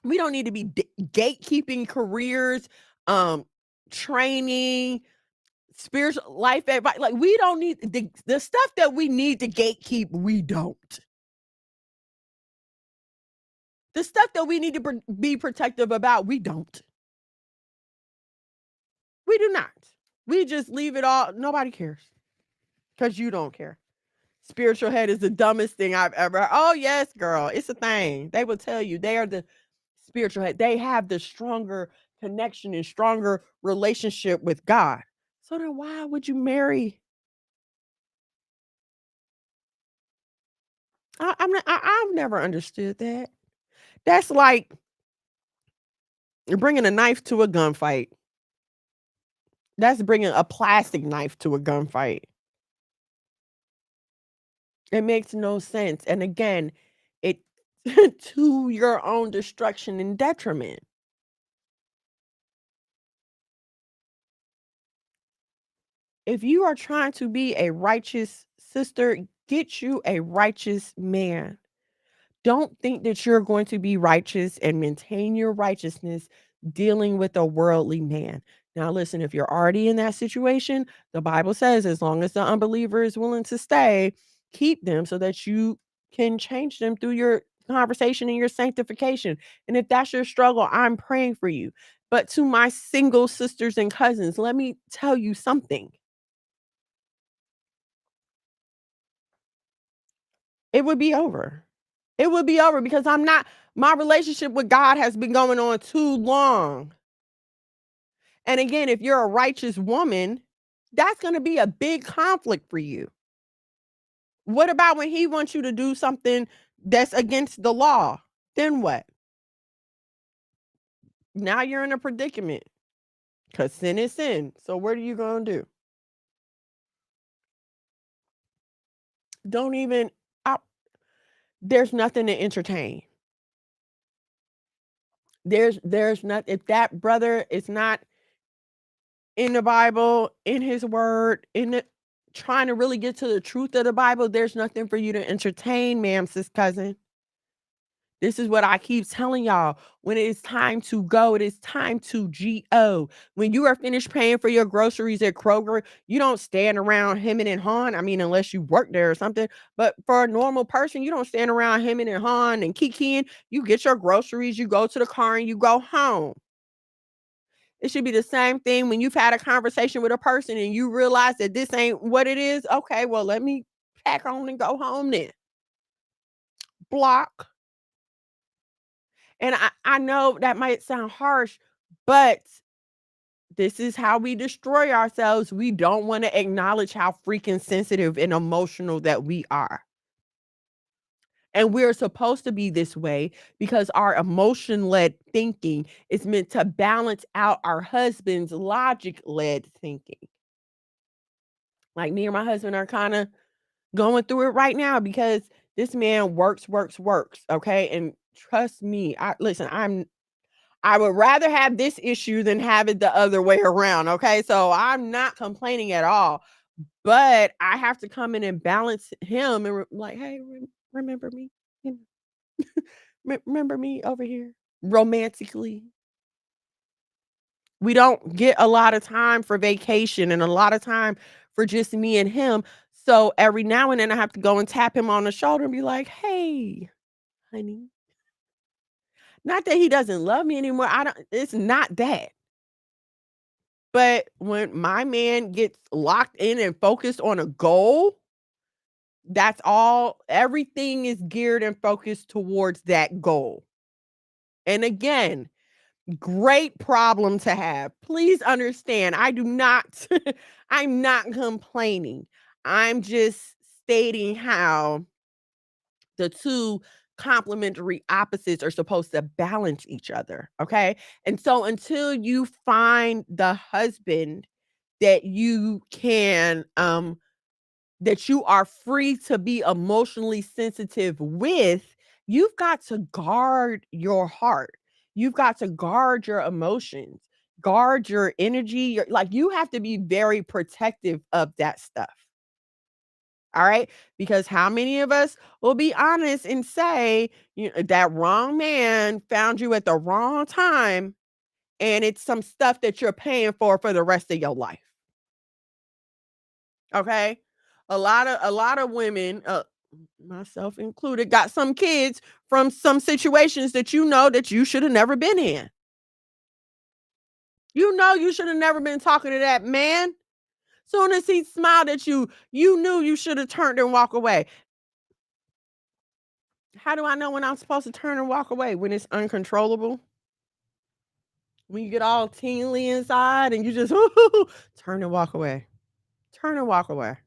We don't need to be gatekeeping careers, um, training, spiritual life advice. Like, we don't need the stuff that we need to gatekeep. We don't. The stuff that we need to be protective about. We don't. We do not. We just leave it all. Nobody cares because you don't care. Spiritual head is the dumbest thing I've ever. Oh yes, girl, it's a thing. They will tell you they are the spiritual head. They have the stronger connection and stronger relationship with God. So then why would you marry? I've never understood that. That's like you're bringing a knife to a gunfight. That's bringing a plastic knife to a gunfight. It makes no sense. And again, it to your own destruction and detriment. If you are trying to be a righteous sister, get you a righteous man. Don't think that you're going to be righteous and maintain your righteousness dealing with a worldly man. Now, listen, if you're already in that situation, the Bible says as long as the unbeliever is willing to stay, keep them so that you can change them through your conversation and your sanctification. And if that's your struggle, I'm praying for you. But to my single sisters and cousins, let me tell you something. It would be over. It would be over because my relationship with God has been going on too long. And again, if you're a righteous woman, that's gonna be a big conflict for you. What about when he wants you to do something that's against the law? Then what? Now you're in a predicament because sin is sin. So what are you gonna do? Don't even I, there's nothing to entertain. There's not if that brother is not in the Bible, in his word, in the trying to really get to the truth of the Bible, there's nothing for you to entertain, ma'am, sis cousin. This is what I keep telling y'all. When it is time to go, it is time to go. When you are finished paying for your groceries at Kroger, you don't stand around hemming and hawing. I mean, unless you work there or something. But for a normal person, you don't stand around hemming and hawing and kikiing. You get your groceries, you go to the car, and you go home. It should be the same thing when you've had a conversation with a person and you realize that this ain't what it is. Okay, well, let me pack on and go home then. Block. And I know that might sound harsh, but this is how we destroy ourselves. We don't want to acknowledge how freaking sensitive and emotional that we are. And we're supposed to be this way because our emotion led thinking is meant to balance out our husband's logic led thinking. Like me and my husband are kind of going through it right now because this man works, works, works. Okay. And trust me, I would rather have this issue than have it the other way around. Okay. So I'm not complaining at all, but I have to come in and balance him and like, hey, remember me? You remember me over here romantically? We don't get a lot of time for vacation and a lot of time for just me and him. So every now and then I have to go and tap him on the shoulder and be like, "Hey, honey." Not that he doesn't love me anymore. I don't it's not that. But when my man gets locked in and focused on a goal, that's all everything is geared and focused towards that goal. And again, great problem to have. Please understand, I do not I'm not complaining. I'm just stating how The two complementary opposites are supposed to balance each other, okay? And so until you find the husband that you can that you are free to be emotionally sensitive with, you've got to guard your heart. You've got to guard your emotions, guard your energy. Like you have to be very protective of that stuff. All right. Because how many of us will be honest and say, that wrong man found you at the wrong time and it's some stuff that you're paying for the rest of your life. Okay? A lot of women, myself included, got some kids from some situations that that you should have never been in. You should have never been talking to that man. Soon as he smiled at you, you knew you should have turned and walk away. How do I know when I'm supposed to turn and walk away? When it's uncontrollable? When you get all tingly inside and you just turn and walk away. Turn and walk away.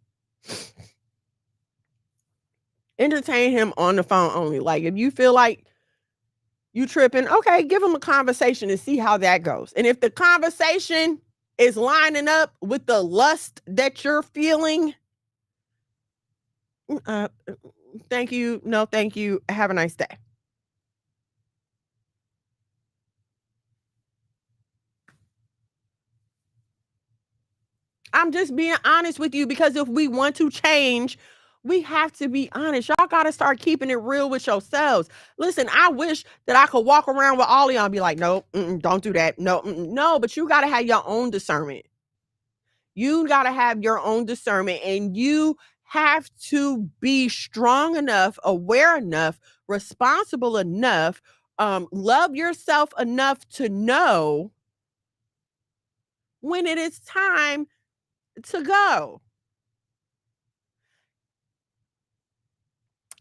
Entertain him on the phone only. Like if you feel like you tripping, okay, give him a conversation and see how that goes. And if the conversation is lining up with the lust that you're feeling, uh, thank you. No, thank you. Have a nice day. I'm just being honest with you because if we want to change, we have to be honest. Y'all got to start keeping it real with yourselves. Listen, I wish that I could walk around with all of y'all and be like, no, don't do that. No, no, but you got to have your own discernment. You got to have your own discernment and you have to be strong enough, aware enough, responsible enough, love yourself enough to know when it is time to go.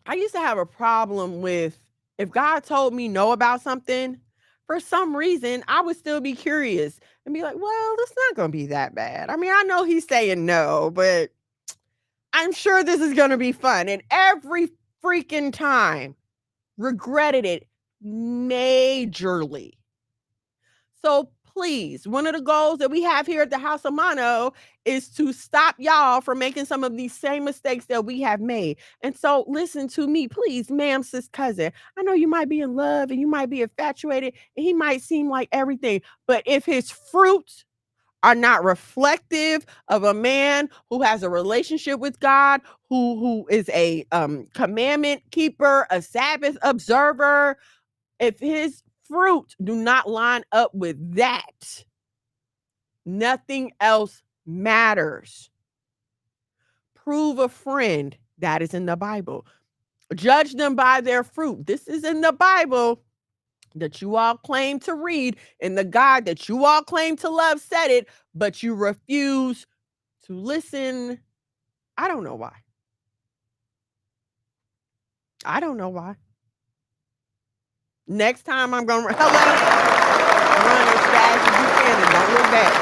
I used to have a problem with if God told me no about something, for some reason, I would still be curious and be like, well, it's not going to be that bad. I mean, I know he's saying no, but I'm sure this is going to be fun. And every freaking time, regretted it majorly. So please, one of the goals that we have here at the House of Mono is to stop y'all from making some of these same mistakes that we have made. And so listen to me, please, ma'am, sis, cousin. I know you might be in love and you might be infatuated and he might seem like everything, but if his fruits are not reflective of a man who has a relationship with God, who is a commandment keeper, a Sabbath observer, if his fruit do not line up with that, nothing else matters. Prove a friend. That is in the Bible. Judge them by their fruit. This is in the Bible that you all claim to read, and the God that you all claim to love said it, but you refuse to listen. I don't know why. I don't know why. Next time I'm going to run as fast as you can and don't look back.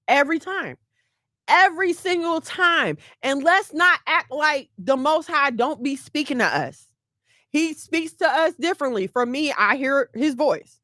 Every time. Every single time. And let's not act like the Most High don't be speaking to us. He speaks to us differently. For me, I hear his voice.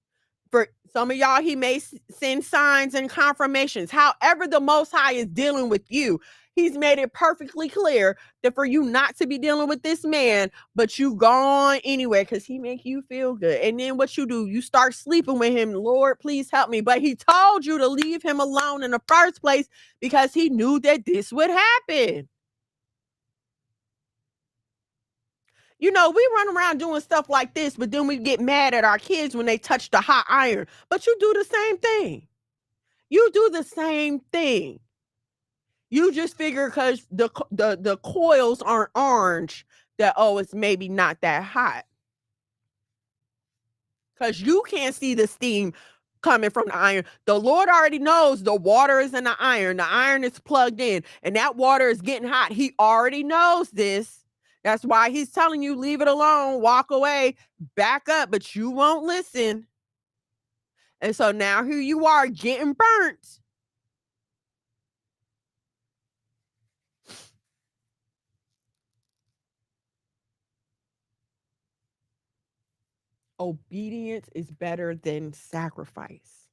For some of y'all, he may send signs and confirmations. However, the Most High is dealing with you. He's made it perfectly clear that for you not to be dealing with this man, but you go on anyway because he make you feel good. And then what you do, you start sleeping with him. Lord, please help me. But he told you to leave him alone in the first place because he knew that this would happen. We run around doing stuff like this, but then we get mad at our kids when they touch the hot iron. But you do the same thing. You do the same thing. You just figure because the coils aren't orange that, oh, it's maybe not that hot. Because you can't see the steam coming from the iron. The Lord already knows the water is in the iron. The iron is plugged in and that water is getting hot. He already knows this. That's why he's telling you, leave it alone, walk away, back up, but you won't listen. And so now here you are getting burnt. Obedience is better than sacrifice.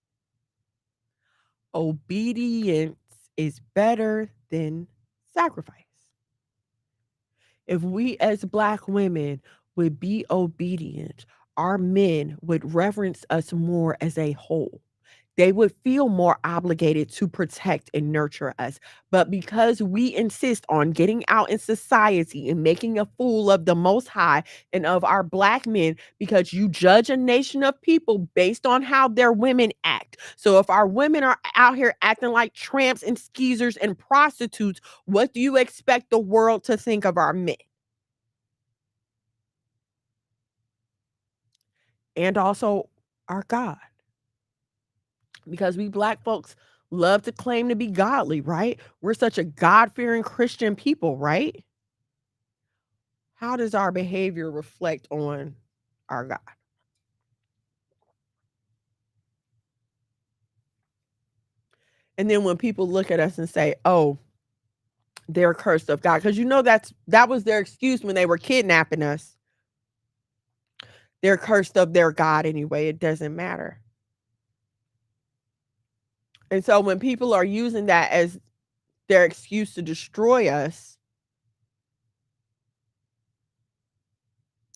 Obedience is better than sacrifice. If we as Black women would be obedient, our men would reverence us more as a whole. They would feel more obligated to protect and nurture us. But because we insist on getting out in society and making a fool of the Most High and of our Black men, because you judge a nation of people based on how their women act. So if our women are out here acting like tramps and skeezers and prostitutes, what do you expect the world to think of our men? And also our God. Because we Black folks love to claim to be godly, right? We're such a God-fearing Christian people, right? How does our behavior reflect on our God? And then when people look at us and say, "Oh, they're cursed of God," because that was their excuse when they were kidnapping us. They're cursed of their God anyway. It doesn't matter. And so when people are using that as their excuse to destroy us,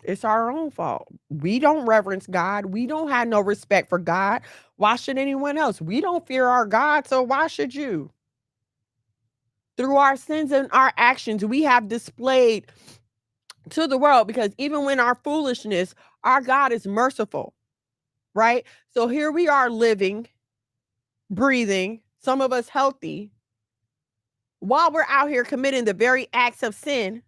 it's our own fault. We don't reverence God. We don't have no respect for God. Why should anyone else? We don't fear our God, so why should you? Through our sins and our actions, we have displayed to the world, because even when our foolishness, our God is merciful, right? So here we are living, breathing, some of us healthy, while we're out here committing the very acts of sin.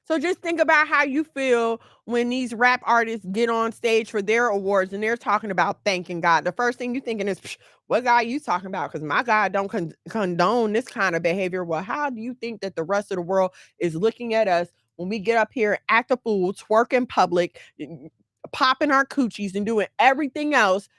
So just think about how you feel when these rap artists get on stage for their awards and they're talking about thanking God. The first thing you're thinking is, what God you talking about? Because my God don't condone this kind of behavior. Well, how do you think that the rest of the world is looking at us when we get up here, act a fool, twerk in public, popping our coochies and doing everything else,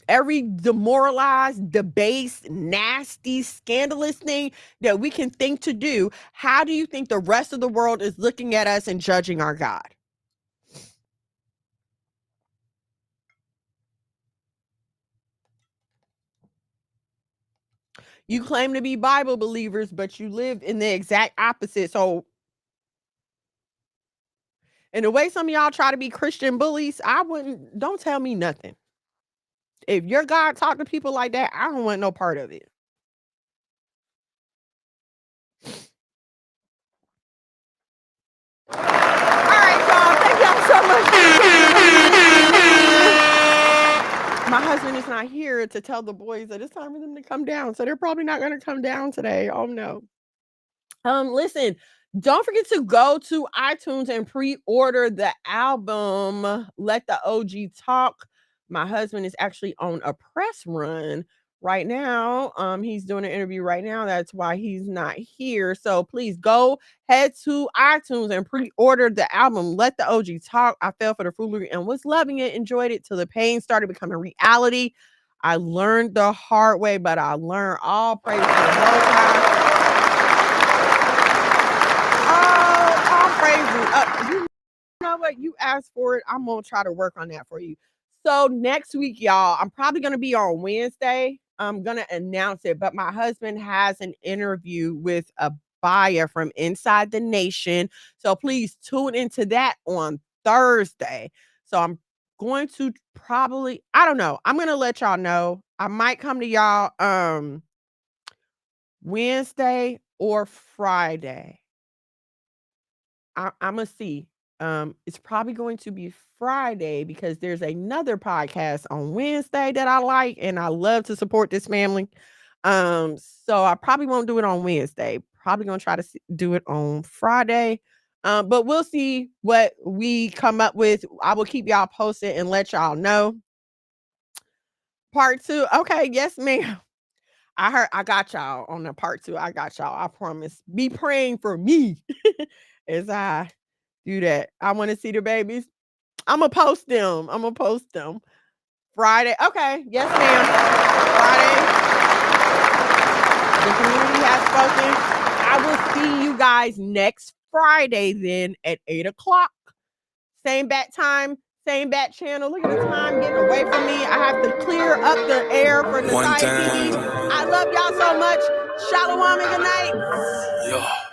every demoralized, debased, nasty, scandalous thing that we can think to do? How do you think the rest of the world is looking at us and judging our God? You claim to be Bible believers, but you live in the exact opposite. So, in the way some of y'all try to be Christian bullies, don't tell me nothing. If your God talk to people like that, I don't want no part of it. All right, y'all. Thank y'all so much. My husband is not here to tell the boys that it's time for them to come down. So they're probably not going to come down today. Oh no. Listen, don't forget to go to iTunes and pre-order the album Let the OG Talk. My husband is actually on a press run right now. He's doing an interview right now. That's why he's not here. So please go head to iTunes and pre-order the album Let the OG Talk. I fell for the foolery and was loving it, enjoyed it till the pain started becoming reality. I learned the hard way, but I learned. All praise to the Most High. All praises. You know what? You asked for it. I'm gonna try to work on that for you. So next week, y'all, I'm probably gonna be on Wednesday. I'm gonna announce it, but my husband has an interview with a buyer from inside the nation. So please tune into that on Thursday. So I'm going to probably, I don't know. I'm gonna let y'all know. I might come to y'all Wednesday or Friday. Imma see. It's probably going to be Friday because there's another podcast on Wednesday that I like, and I love to support this family. So I probably won't do it on Wednesday. Probably gonna try to do it on Friday. But we'll see what we come up with. I will keep y'all posted and let y'all know. Part two. Okay, yes, ma'am. I got y'all on the part two. I got y'all. I promise. Be praying for me as I do that. I want to see the babies. I'ma post them. I'ma post them. Friday. Okay. Yes, ma'am. Friday. The community has spoken. I will see you guys next Friday then at 8 o'clock. Same bat time, same bat channel. Look at the time getting away from me. I have to clear up the air for One Nasai PD. time. I love y'all so much. Shalom and good night. Yeah.